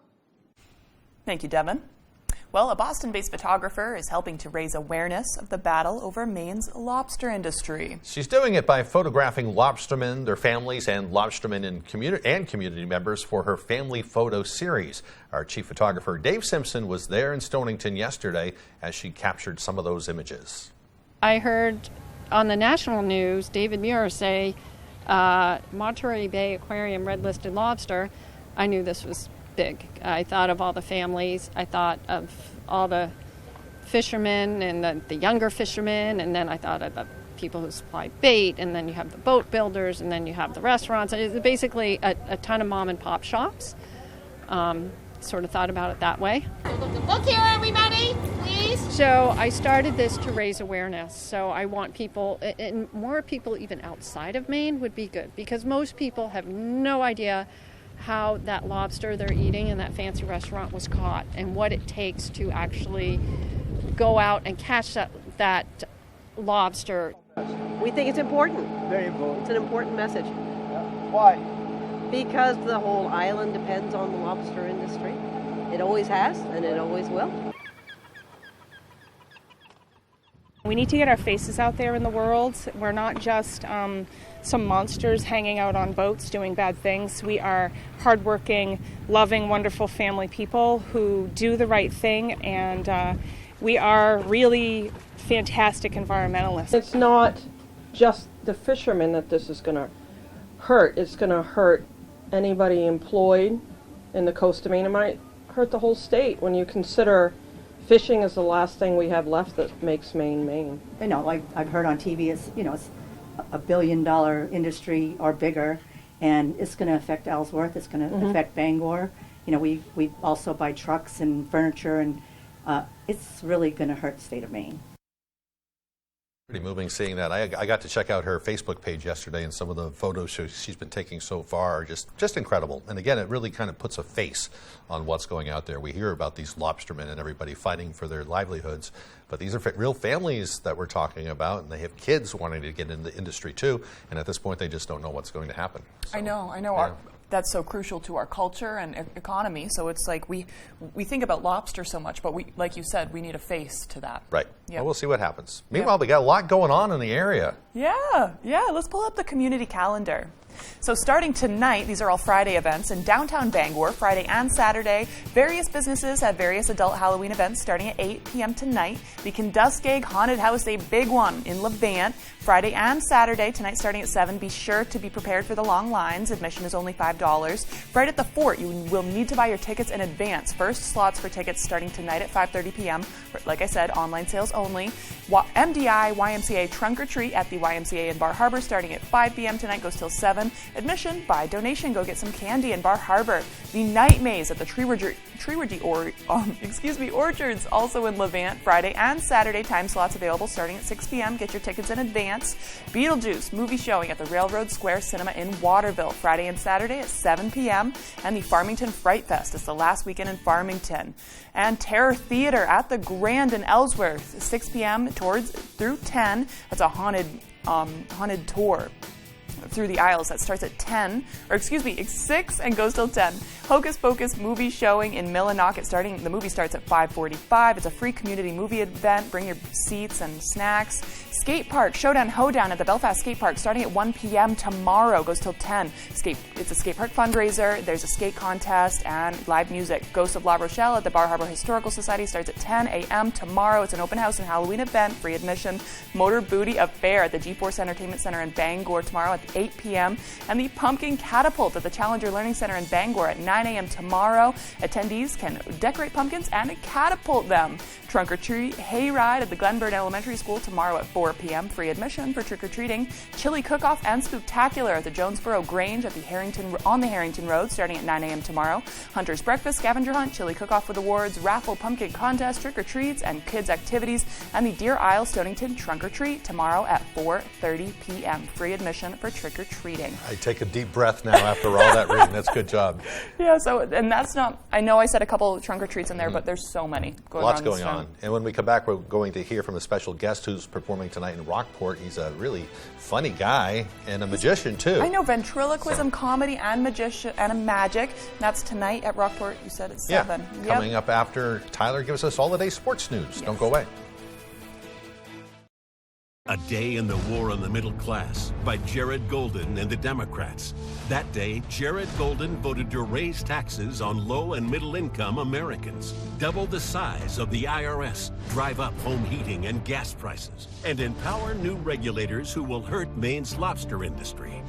Thank you, Devin. Well, a Boston-based photographer is helping to raise awareness of the battle over Maine's lobster industry. She's doing it by photographing lobstermen, their families, and lobstermen and community members for her family photo series. Our chief photographer, Dave Simpson, was there in Stonington yesterday as she captured some of those images. I heard on the national news David Muir say Monterey Bay Aquarium red-listed lobster. I knew this was big. I thought of all the families. I thought of all the fishermen and the younger fishermen, and then I thought of the people who supply bait, and then you have the boat builders, and then you have the restaurants. It's basically a ton of mom and pop shops. Sort of thought about it that way. Look here, everybody, please. So I started this to raise awareness. So I want people, and more people even outside of Maine would be good, because most people have no idea how that lobster they're eating in that fancy restaurant was caught and what it takes to actually go out and catch that lobster. We think it's important. Very important. It's an important message. Why? Because the whole island depends on the lobster industry. It always has, and it always will. We need to get our faces out there in the world. We're not just some monsters hanging out on boats doing bad things. We are hardworking, loving, wonderful family people who do the right thing, and we are really fantastic environmentalists. It's not just the fishermen that this is going to hurt. It's going to hurt anybody employed in the coast of Maine. It might hurt the whole state when you consider fishing is the last thing we have left that makes Maine Maine. You know, like I've heard on TV, it's $1 billion industry or bigger, and it's going to affect Ellsworth. It's going to affect Bangor. You know, we also buy trucks and furniture, and it's really going to hurt the state of Maine. Pretty moving seeing that. I got to check out her Facebook page yesterday, and some of the photos she's been taking so far are just incredible. And again, it really kind of puts a face on what's going out there. We hear about these lobstermen and everybody fighting for their livelihoods, but these are real families that we're talking about, and they have kids wanting to get in the industry too, and at this point they just don't know what's going to happen. So, I know. yeah. That's so crucial to our culture and economy. So it's like we think about lobster so much, but we, like you said, we need a face to that. Right. Yeah. Well, we'll see what happens. Meanwhile, we got a lot going on in the area. Yeah. Let's pull up the community calendar. So starting tonight, these are all Friday events in downtown Bangor, Friday and Saturday. Various businesses have various adult Halloween events starting at 8 p.m. tonight. The Kenduskeg Haunted House, a big one in Levant, Friday and Saturday, tonight starting at 7. Be sure to be prepared for the long lines. Admission is only $5. Fright at the Fort, you will need to buy your tickets in advance. First slots for tickets starting tonight at 5:30 p.m. Like I said, online sales only. MDI YMCA Trunk or Treat at the YMCA in Bar Harbor starting at 5 p.m. tonight, goes till 7. Admission by donation. Go get some candy in Bar Harbor. The Night Maze at the Orchards, also in Levant, Friday and Saturday. Time slots available starting at 6 p.m. Get your tickets in advance. Beetlejuice movie showing at the Railroad Square Cinema in Waterville, Friday and Saturday at 7 p.m. And the Farmington Fright Fest. It's the last weekend in Farmington. And Terror Theater at the Grand in Ellsworth, 6 p.m. through 10. That's a haunted tour through the aisles. That starts at 6 and goes till 10. Hocus Pocus movie showing in Millinocket. The movie starts at 5:45. It's a free community movie event. Bring your seats and snacks. Skate Park Showdown Hoedown at the Belfast Skate Park starting at 1 p.m. tomorrow, goes till 10. It's a skate park fundraiser. There's a skate contest and live music. Ghost of La Rochelle at the Bar Harbor Historical Society starts at 10 a.m. tomorrow. It's an open house and Halloween event, free admission. Motor Booty Affair at the G-Force Entertainment Center in Bangor tomorrow at 8 p.m. And the Pumpkin Catapult at the Challenger Learning Center in Bangor at 9 a.m. tomorrow. Attendees can decorate pumpkins and catapult them. Trunk or Treat Hayride at the Glenbird Elementary School tomorrow at 4 p.m. Free admission for trick-or-treating. Chili Cook-Off and Spooktacular at the Jonesboro Grange on the Harrington Road starting at 9 a.m. tomorrow. Hunter's Breakfast, Scavenger Hunt, Chili Cook-Off with awards, raffle, pumpkin contest, trick-or-treats, and kids activities. And the Deer Isle Stonington Trunk or Treat tomorrow at 4:30 p.m. Free admission for trick-or-treating. I take a deep breath now after all that reading. That's a good job. Yeah, and that's not, I know I said a couple trunk or treats in there, but there's so many going on. Lots going on. on. And when we come back, we're going to hear from a special guest who's performing tonight in Rockport. He's a really funny guy and a magician, too. I know, ventriloquism, comedy, and magician and magic. That's tonight at Rockport. You said it's 7. Yeah, coming up after Tyler gives us all the day sports news. Yes. Don't go away. A Day in the War on the Middle Class by Jared Golden and the Democrats. That day, Jared Golden voted to raise taxes on low and middle income Americans, double the size of the IRS, drive up home heating and gas prices, and empower new regulators who will hurt Maine's lobster industry.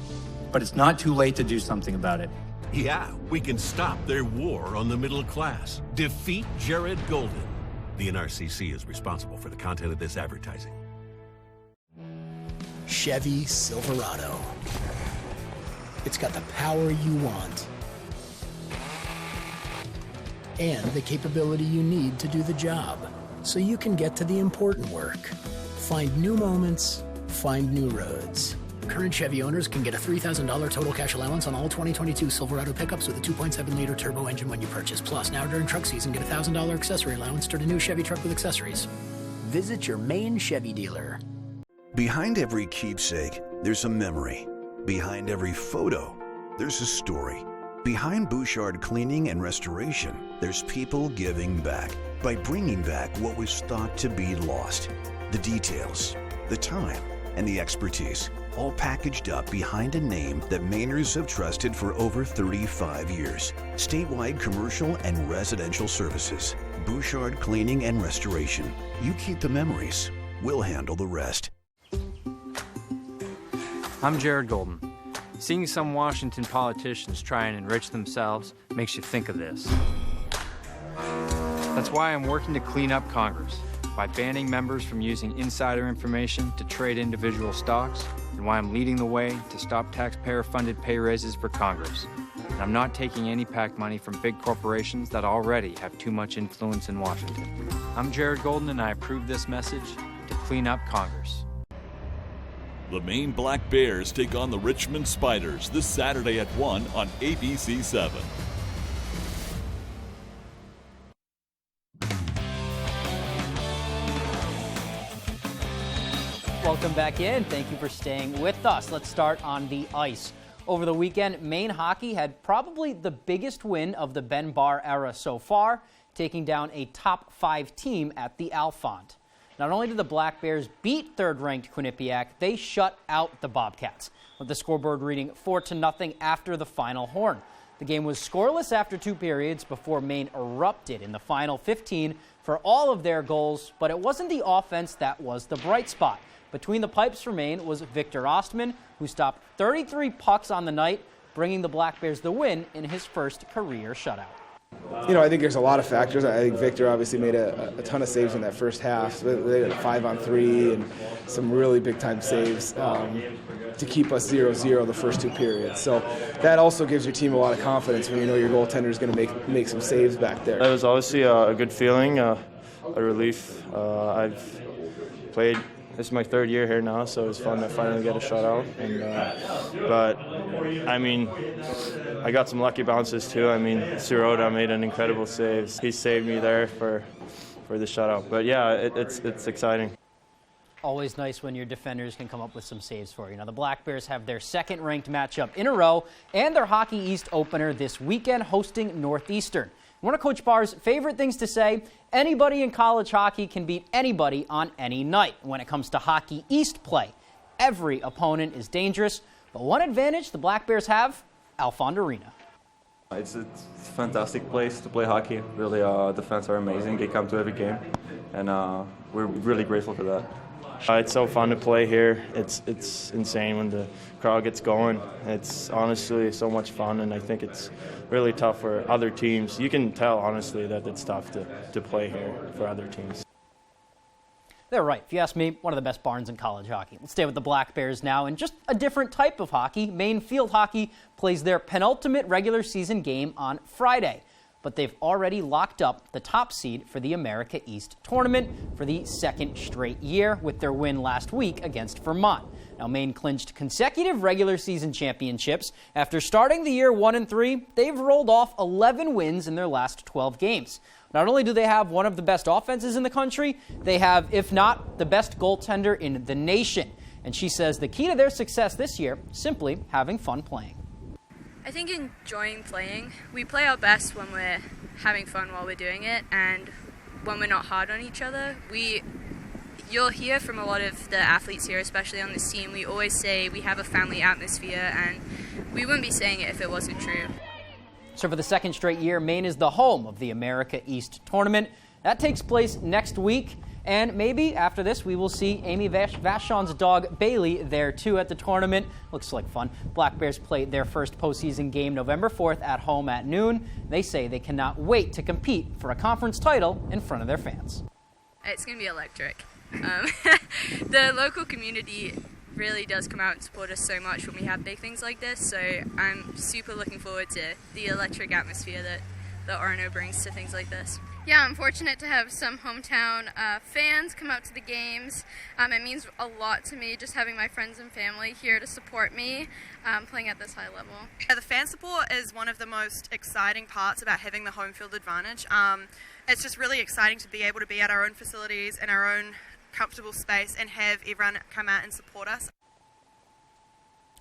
But it's not too late to do something about it. Yeah, we can stop their war on the middle class. Defeat Jared Golden. The NRCC is responsible for the content of this advertising. Chevy Silverado. It's got the power you want and the capability you need to do the job, so you can get to the important work. Find new moments, find new roads. Current Chevy owners can get a $3,000 total cash allowance on all 2022 Silverado pickups with a 2.7-liter turbo engine when you purchase. Plus, now during truck season, get a $1,000 accessory allowance toward a new Chevy truck with accessories. Visit your Maine Chevy dealer. Behind every keepsake, there's a memory. Behind every photo, there's a story. Behind Bouchard Cleaning and Restoration, there's people giving back by bringing back what was thought to be lost. The details, the time, and the expertise, all packaged up behind a name that Mainers have trusted for over 35 years. Statewide commercial and residential services. Bouchard Cleaning and Restoration. You keep the memories. We'll handle the rest. I'm Jared Golden. Seeing some Washington politicians try and enrich themselves makes you think of this. That's why I'm working to clean up Congress by banning members from using insider information to trade individual stocks, and why I'm leading the way to stop taxpayer-funded pay raises for Congress. And I'm not taking any PAC money from big corporations that already have too much influence in Washington. I'm Jared Golden, and I approve this message to clean up Congress. The Maine Black Bears take on the Richmond Spiders this Saturday at 1 on ABC 7. Welcome back in. Thank you for staying with us. Let's start on the ice. Over the weekend, Maine hockey had probably the biggest win of the Ben Barr era so far, taking down a top 5 team at the Alfond. Not only did the Black Bears beat third-ranked Quinnipiac, they shut out the Bobcats, with the scoreboard reading 4-0 after the final horn. The game was scoreless after 2 periods before Maine erupted in the final 15 for all of their goals, but it wasn't the offense that was the bright spot. Between the pipes for Maine was Victor Ostman, who stopped 33 pucks on the night, bringing the Black Bears the win in his first career shutout. You know, I think there's a lot of factors. I think Victor obviously made a ton of saves in that first half. They had a 5-on-3 and some really big-time saves to keep us 0-0 the first 2 periods. So that also gives your team a lot of confidence when you know your goaltender is going to make some saves back there. That was obviously a good feeling, a relief. I've played. This is my 3rd year here now, so it's fun to finally get a shutout. But I mean, I got some lucky bounces too. I mean, Sirota made an incredible save. He saved me there for the shutout. But yeah, it's exciting. Always nice when your defenders can come up with some saves for you. Now, the Black Bears have their 2nd-ranked matchup in a row and their Hockey East opener this weekend, hosting Northeastern. One of Coach Barr's favorite things to say, anybody in college hockey can beat anybody on any night. When it comes to Hockey East play, every opponent is dangerous, but one advantage the Black Bears have, Alfond Arena. It's a fantastic place to play hockey. Really, defense are amazing. They come to every game, and we're really grateful for that. It's so fun to play here. It's insane when the crowd gets going. It's honestly so much fun, and I think it's really tough for other teams. You can tell, honestly, that it's tough to play here for other teams. They're right. If you ask me, one of the best barns in college hockey. Let's stay with the Black Bears now, and just a different type of hockey. Maine Field Hockey plays their penultimate regular season game on Friday, but they've already locked up the top seed for the America East tournament for the 2nd straight year with their win last week against Vermont. Now, Maine clinched consecutive regular season championships. After starting the year 1-3, they've rolled off 11 wins in their last 12 games. Not only do they have one of the best offenses in the country, they have, if not, the best goaltender in the nation. And she says the key to their success this year, simply having fun playing. I think enjoying playing. We play our best when we're having fun while we're doing it, and when we're not hard on each other. You'll hear from a lot of the athletes here, especially on this team, we always say we have a family atmosphere, and we wouldn't be saying it if it wasn't true. So for the second straight year, Maine is the home of the America East Tournament. That takes place next week, and maybe after this we will see Amy Vachon's dog Bailey there too at the tournament. Looks like fun. Black Bears play their first postseason game November 4th at home at noon. They say they cannot wait to compete for a conference title in front of their fans. It's going to be electric. The local community really does come out and support us so much when we have big things like this, so I'm super looking forward to the electric atmosphere that the Orono brings to things like this. Yeah, I'm fortunate to have some hometown fans come out to the games. It means a lot to me just having my friends and family here to support me playing at this high level. The fan support is one of the most exciting parts about having the home field advantage. It's just really exciting to be able to be at our own facilities in our own comfortable space and have everyone come out and support us.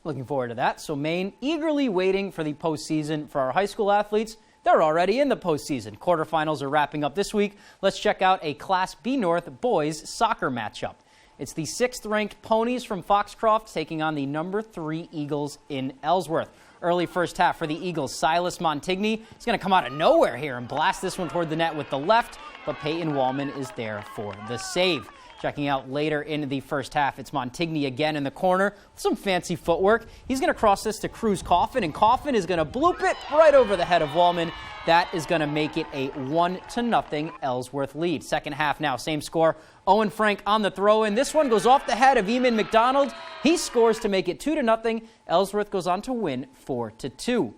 Looking forward to that. So Maine eagerly waiting for the postseason for our high school athletes. They're already in the postseason. Quarterfinals are wrapping up this week. Let's check out a Class B North boys soccer matchup. It's the 6th-ranked Ponies from Foxcroft taking on the number 3 Eagles in Ellsworth. Early first half for the Eagles, Silas Montigny. He's going to come out of nowhere here and blast this one toward the net with the left, but Peyton Wallman is there for the save. Checking out later in the first half, it's Montigny again in the corner with some fancy footwork. He's going to cross this to Cruz Coffin, and Coffin is going to bloop it right over the head of Wallman. That is going to make it a 1-0 Ellsworth lead. Second half now, same score. Owen Frank on the throw-in. This one goes off the head of Eamon McDonald. He scores to make it 2-0. Ellsworth goes on to win 4-2.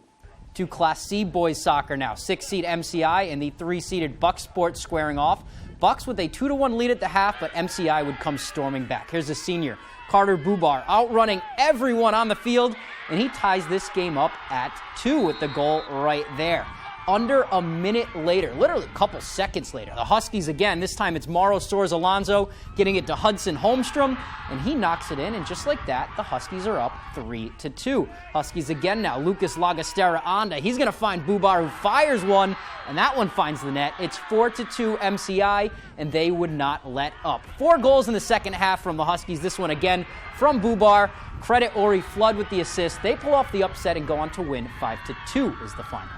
To Class C boys soccer now. 6-seed MCI and the 3-seeded Bucksport squaring off. Bucks with a 2-1 lead at the half, but MCI would come storming back. Here's the senior, Carter Bubar, outrunning everyone on the field, and he ties this game up at 2 with the goal right there. Under a minute later, literally a couple seconds later, the Huskies again, this time it's Mauro Soares Alonso getting it to Hudson Holmstrom, and he knocks it in, and just like that, the Huskies are up 3-2. Huskies again now, Lucas Lagastera Anda, he's going to find Bubar, who fires one, and that one finds the net. It's 4-2 MCI, and they would not let up. 4 goals in the second half from the Huskies, this one again from Bubar. Credit Ori Flood with the assist. They pull off the upset and go on to win 5-2 is the final.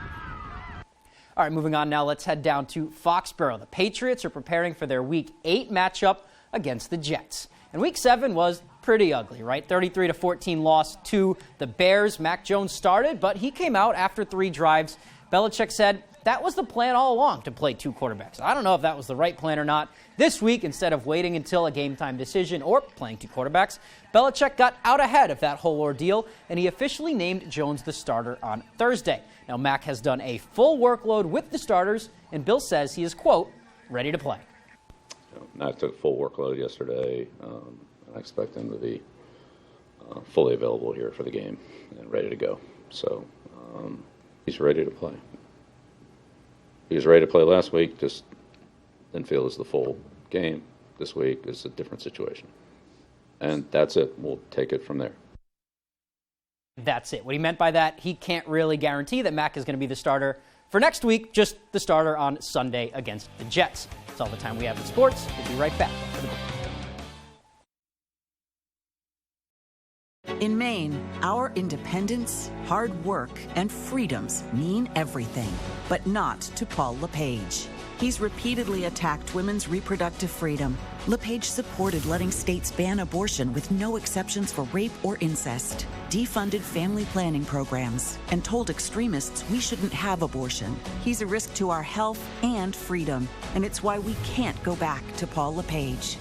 All right, moving on now, let's head down to Foxborough. The Patriots are preparing for their Week 8 matchup against the Jets. And Week 7 was pretty ugly, right? 33-14 loss to the Bears. Mac Jones started, but he came out after 3 drives. Belichick said that was the plan all along, to play 2 quarterbacks. I don't know if that was the right plan or not. This week, instead of waiting until a game-time decision or playing 2 quarterbacks, Belichick got out ahead of that whole ordeal, and he officially named Jones the starter on Thursday. Now, Mac has done a full workload with the starters, and Bill says he is, quote, ready to play. Mac took full workload yesterday. I expect him to be fully available here for the game and ready to go. So he's ready to play. He was ready to play last week, just didn't feel it was the full game. This week is a different situation. And that's it. We'll take it from there. That's it. What he meant by that, he can't really guarantee that Mac is going to be the starter for next week, just the starter on Sunday against the Jets. That's all the time we have in sports. We'll be right back after the break. In Maine, our independence, hard work, and freedoms mean everything, but not to Paul LePage. He's repeatedly attacked women's reproductive freedom. LePage supported letting states ban abortion with no exceptions for rape or incest, defunded family planning programs, and told extremists we shouldn't have abortion. He's a risk to our health and freedom, and it's why we can't go back to Paul LePage.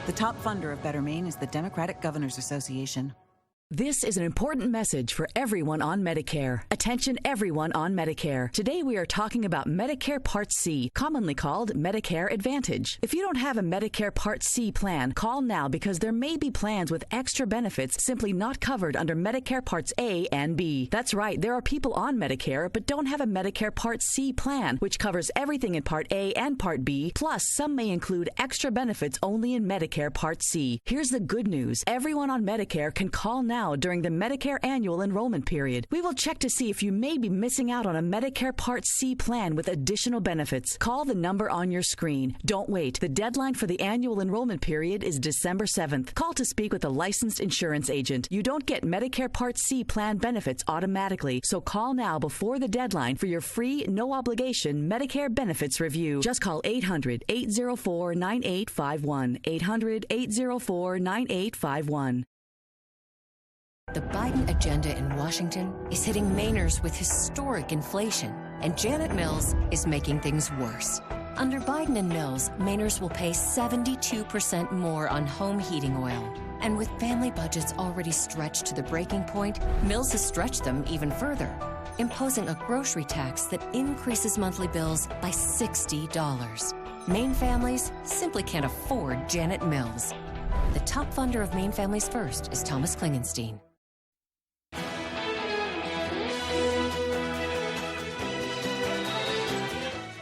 The top funder of Better Maine is the Democratic Governors Association. This is an important message for everyone on Medicare. Attention everyone on Medicare. Today we are talking about Medicare Part C, commonly called Medicare Advantage. If you don't have a Medicare Part C plan, call now because there may be plans with extra benefits simply not covered under Medicare Parts A and B. That's right, there are people on Medicare but don't have a Medicare Part C plan, which covers everything in Part A and Part B, plus some may include extra benefits only in Medicare Part C. Here's the good news. Everyone on Medicare can call now during the Medicare annual enrollment period. We will check to see if you may be missing out on a Medicare Part C plan with additional benefits. Call the number on your screen. Don't wait. The deadline for the annual enrollment period is December 7th. Call to speak with a licensed insurance agent. You don't get Medicare Part C plan benefits automatically, so call now before the deadline for your free, no-obligation Medicare benefits review. Just call 800-804-9851. 800-804-9851. The Biden agenda in Washington is hitting Mainers with historic inflation, and Janet Mills is making things worse. Under Biden and Mills, Mainers will pay 72% more on home heating oil. And with family budgets already stretched to the breaking point, Mills has stretched them even further, imposing a grocery tax that increases monthly bills by $60. Maine families simply can't afford Janet Mills. The top funder of Maine Families First is Thomas Klingenstein.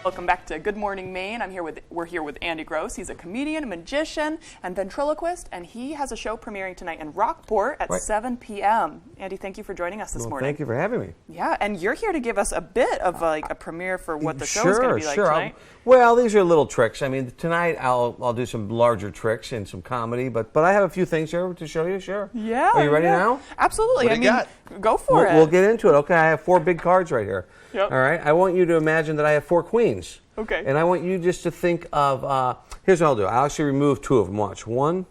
Welcome back to Good Morning Maine. We're here with Andy Gross. He's a comedian, magician, and ventriloquist, and he has a show premiering tonight in Rockport at 7 p.m. Andy, thank you for joining us this morning. Thank you for having me. Yeah, and you're here to give us a bit of a premiere for what the show is going to be like tonight. Well, these are little tricks. I mean, tonight I'll do some larger tricks and some comedy, but I have a few things here to show you. Sure. Yeah. Are you ready now? Absolutely. What do you got? Go for it. We'll get into it. Okay, I have 4 big cards right here. Yep. All right. I want you to imagine that I have 4 queens. Okay. And I want you just to think of, here's what I'll do. I'll actually remove 2 of them. Watch. 1,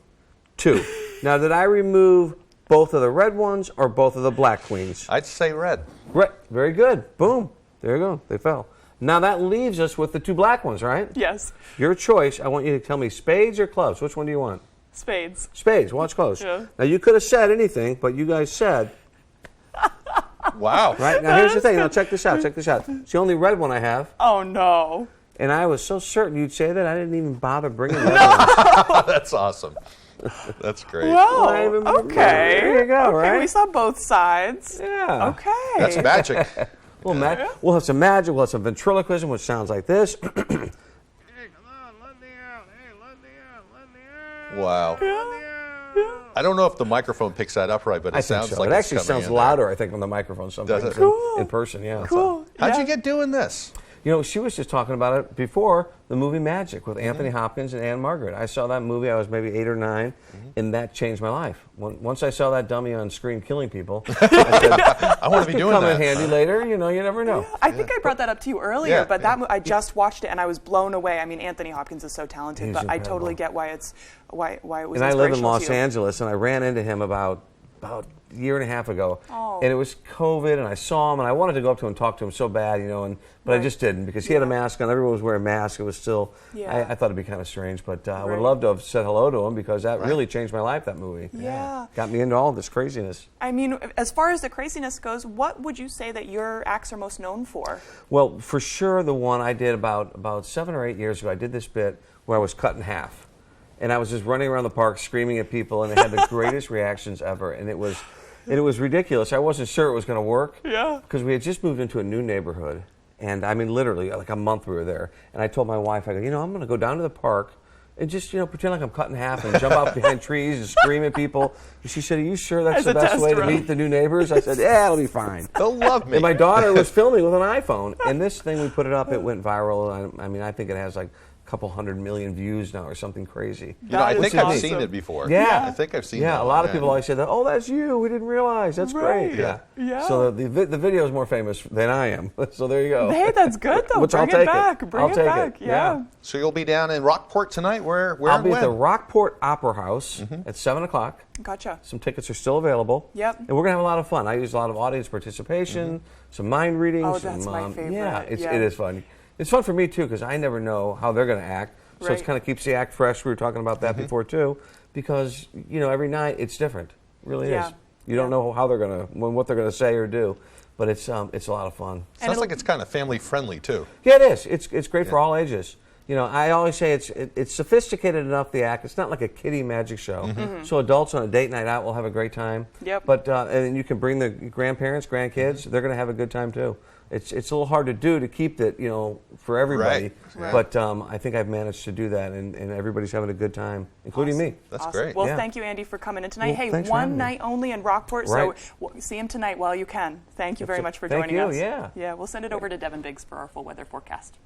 2. Now, did I remove both of the red ones or both of the black queens? I'd say red. Red. Very good. Boom. There you go. They fell. Now, that leaves us with the 2 black ones, right? Yes. Your choice. I want you to tell me spades or clubs. Which one do you want? Spades. Spades. Watch close. Yeah. Now, you could have said anything, but you guys said... Wow. Right? Now, here's the thing. Now, check this out. Check this out. It's the only red one I have. Oh, no. And I was so certain you'd say that, I didn't even bother bringing that one. That's awesome. That's great. Well, okay. There you go, right? Okay, we saw both sides. Yeah. Okay. That's magic. We'll have some magic. We'll have some ventriloquism, which sounds like this. Wow. I don't know if the microphone picks that up right, but it sounds like it it's actually coming sounds in louder, there. I think, on the microphone sometimes Does it? in person. Yeah. Cool. How'd you get doing this? You know, she was just talking about it before the movie Magic with Anthony Hopkins and Anne Margaret. I saw that movie, I was maybe 8 or 9, and that changed my life. Once I saw that dummy on screen killing people, I said, I want to be doing come that. in handy later, you know, you never know. Yeah, I think I brought that up to you earlier, but I just watched it and I was blown away. I mean, Anthony Hopkins is so talented, but I totally get why it was. And I live in inspirational Los to you. Angeles, and I ran into him about a year and a half ago, and it was COVID, and I saw him, and I wanted to go up to him and talk to him so bad, you know, but I just didn't because he had a mask on. Everyone was wearing masks. It was still, I thought it'd be kind of strange, but I would have loved to have said hello to him because that really changed my life. That movie, got me into all this craziness. I mean, as far as the craziness goes, what would you say that your acts are most known for? Well, for sure, the one I did about 7 or 8 years ago, I did this bit where I was cut in half. And I was just running around the park screaming at people, and it had the greatest reactions ever. And it was ridiculous. I wasn't sure it was going to work. Yeah. Because we had just moved into a new neighborhood. And I mean, literally, like a month we were there. And I told my wife, I go, I'm going to go down to the park and just, pretend like I'm cut in half and jump out behind trees and scream at people. And she said, are you sure that's the best way to meet the new neighbors? I said, yeah, it'll be fine. They'll love me. And my daughter was filming with an iPhone. And this thing, we put it up, it went viral. I mean, I think it has like couple 100 million views now or something crazy. You know, I think I've seen it before. Yeah. I think I've seen it. Yeah, a lot of people always say that, oh, that's you. We didn't realize. That's great. Yeah. So the video is more famous than I am. So there you go. Hey, that's good, though. Which Bring I'll take it back. Bring I'll it take back. Yeah. So you'll be down in Rockport tonight? Where I'll and be when? at the Rockport Opera House at 7 o'clock. Gotcha. Some tickets are still available. Yep. And we're going to have a lot of fun. I use a lot of audience participation, some mind reading. Oh, that's my favorite. Yeah, it is fun. It's fun for me, too, because I never know how they're going to act. So it kind of keeps the act fresh. We were talking about that before, too, because, every night it's different. It really is. You don't know how they're what they're gonna say or do, but it's a lot of fun. Sounds like it's kind of family friendly too. Yeah, it is. It's great for all ages. You know, I always say it's sophisticated enough, the act. It's not like a kiddie magic show. So adults on a date night out will have a great time. Yep. But and you can bring the grandparents, grandkids. They're going to have a good time too. It's a little hard to do to keep it, you know, for everybody. Right. But I think I've managed to do that, and everybody's having a good time, including me. That's great. Well, thank you, Andy, for coming in tonight. Well, hey, one night only in Rockport, so see him tonight while you can. Thank you very much for joining us. Yeah, we'll send it over to Devin Biggs for our full weather forecast.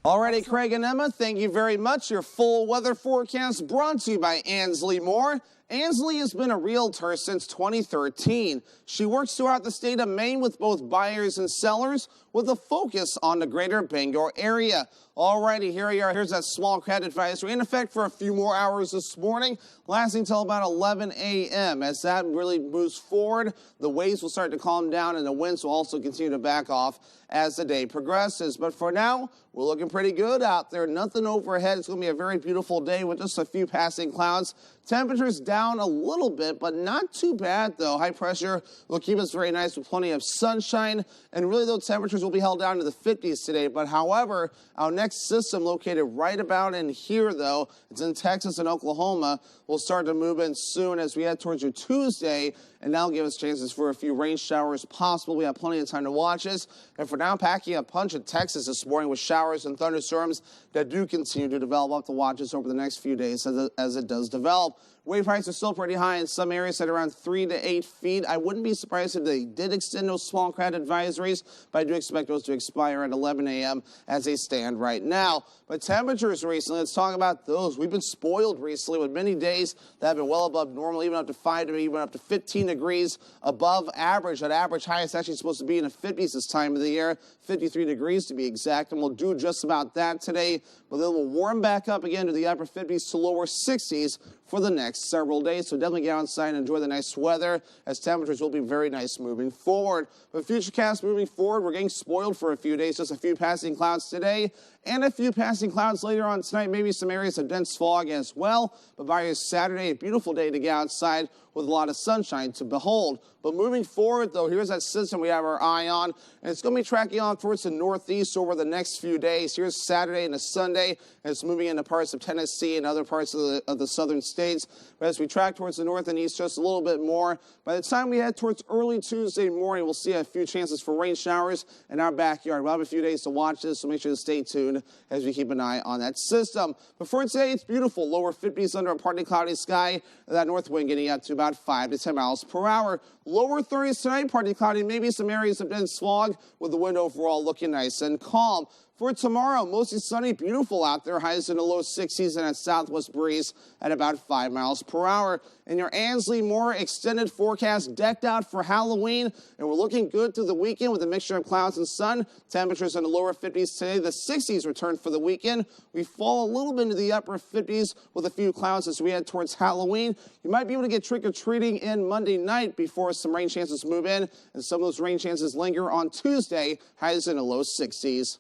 Alrighty, Craig and Emma, thank you very much. Your full weather forecast brought to you by Ansley Moore. Ansley has been a realtor since 2013. She works throughout the state of Maine with both buyers and sellers with a focus on the greater Bangor area. Alrighty, here we are. Here's that small crowd advisory in effect for a few more hours this morning, lasting until about 11 a.m. As that really moves forward, the waves will start to calm down and the winds will also continue to back off as the day progresses. But for now, we're looking pretty good out there. Nothing overhead. It's going to be a very beautiful day with just a few passing clouds. Temperatures down a little bit, but not too bad, though. High pressure will keep us very nice with plenty of sunshine. And really, though, temperatures will be held down to the 50s today. But however, our next system located right about in here, though, it's in Texas and Oklahoma, will start to move in soon as we head towards your Tuesday. And that'll give us chances for a few rain showers possible. We have plenty of time to watch this. And for now, packing a punch at Texas this morning with showers and thunderstorms that do continue to develop. Up to watch this over the next few days as it does develop. Wave heights are still pretty high in some areas at around 3 to 8 feet. I wouldn't be surprised if they did extend those small crowd advisories, but I do expect those to expire at 11 a.m. as they stand right now. But temperatures recently, let's talk about those. We've been spoiled recently with many days that have been well above normal, even up to 5 to even up to 15 degrees above average. That average high is actually supposed to be in the 50s this time of the year, 53 degrees to be exact, and we'll do just about that today. But then we'll warm back up again to the upper 50s to lower 60s for the next several days. So definitely get outside and enjoy the nice weather as temperatures will be very nice moving forward. But futurecast moving forward, we're getting spoiled for a few days. Just a few passing clouds today and a few passing clouds later on tonight. Maybe some areas of dense fog as well. But by your Saturday, a beautiful day to get outside with a lot of sunshine to behold. But moving forward, though, here's that system we have our eye on. And it's going to be tracking on towards the northeast over the next few days. Here's Saturday and a Sunday. And it's moving into parts of Tennessee and other parts of the southern states. But as we track towards the north and east just a little bit more, by the time we head towards early Tuesday morning, we'll see a few chances for rain showers in our backyard. We'll have a few days to watch this, so make sure to stay tuned as we keep an eye on that system. But for today, it's beautiful. Lower 50s under a partly cloudy sky. That north wind getting up to about 5 to 10 miles per hour. Lower 30s tonight, partly cloudy, maybe some areas of dense fog with the wind overall looking nice and calm. For tomorrow, mostly sunny, beautiful out there. Highs in the low 60s and a southwest breeze at about 5 miles per hour. And your Ansley Moore extended forecast decked out for Halloween. And we're looking good through the weekend with a mixture of clouds and sun. Temperatures in the lower 50s today. The 60s return for the weekend. We fall a little bit into the upper 50s with a few clouds as we head towards Halloween. You might be able to get trick-or-treating in Monday night before some rain chances move in. And some of those rain chances linger on Tuesday. Highs in the low 60s.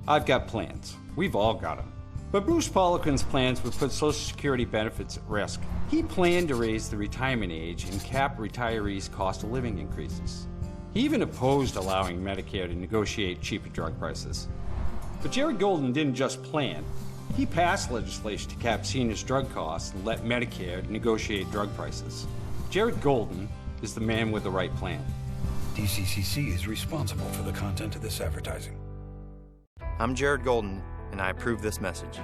I've got plans. We've all got them. But Bruce Poliquin's plans would put Social Security benefits at risk. He planned to raise the retirement age and cap retirees' cost of living increases. He even opposed allowing Medicare to negotiate cheaper drug prices. But Jared Golden didn't just plan. He passed legislation to cap seniors' drug costs and let Medicare negotiate drug prices. Jared Golden is the man with the right plan. DCCC is responsible for the content of this advertising. I'm Jared Golden, and I approve this message.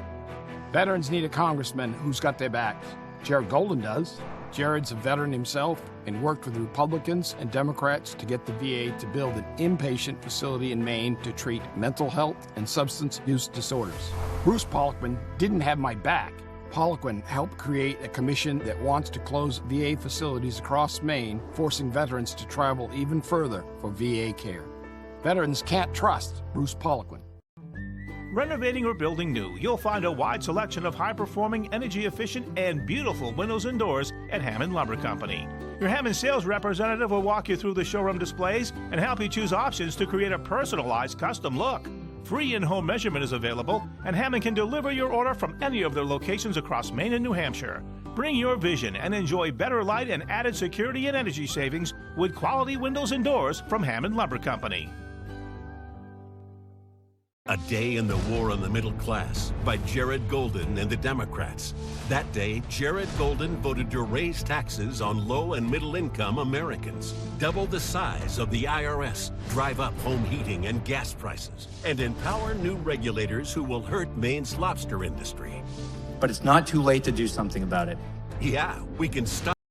Veterans need a congressman who's got their backs. Jared Golden does. Jared's a veteran himself and worked with Republicans and Democrats to get the VA to build an inpatient facility in Maine to treat mental health and substance use disorders. Bruce Poliquin didn't have my back. Poliquin helped create a commission that wants to close VA facilities across Maine, forcing veterans to travel even further for VA care. Veterans can't trust Bruce Poliquin. Renovating or building new, you'll find a wide selection of high-performing, energy-efficient, and beautiful windows and doors at Hammond Lumber Company. Your Hammond sales representative will walk you through the showroom displays and help you choose options to create a personalized custom look. Free in-home measurement is available, and Hammond can deliver your order from any of their locations across Maine and New Hampshire. Bring your vision and enjoy better light and added security and energy savings with quality windows and doors from Hammond Lumber Company. A Day in the War on the Middle Class by Jared Golden and the Democrats. That day, Jared Golden voted to raise taxes on low and middle income Americans, double the size of the IRS, drive up home heating and gas prices, and empower new regulators who will hurt Maine's lobster industry. But it's not too late to do something about it. Yeah, we can stop.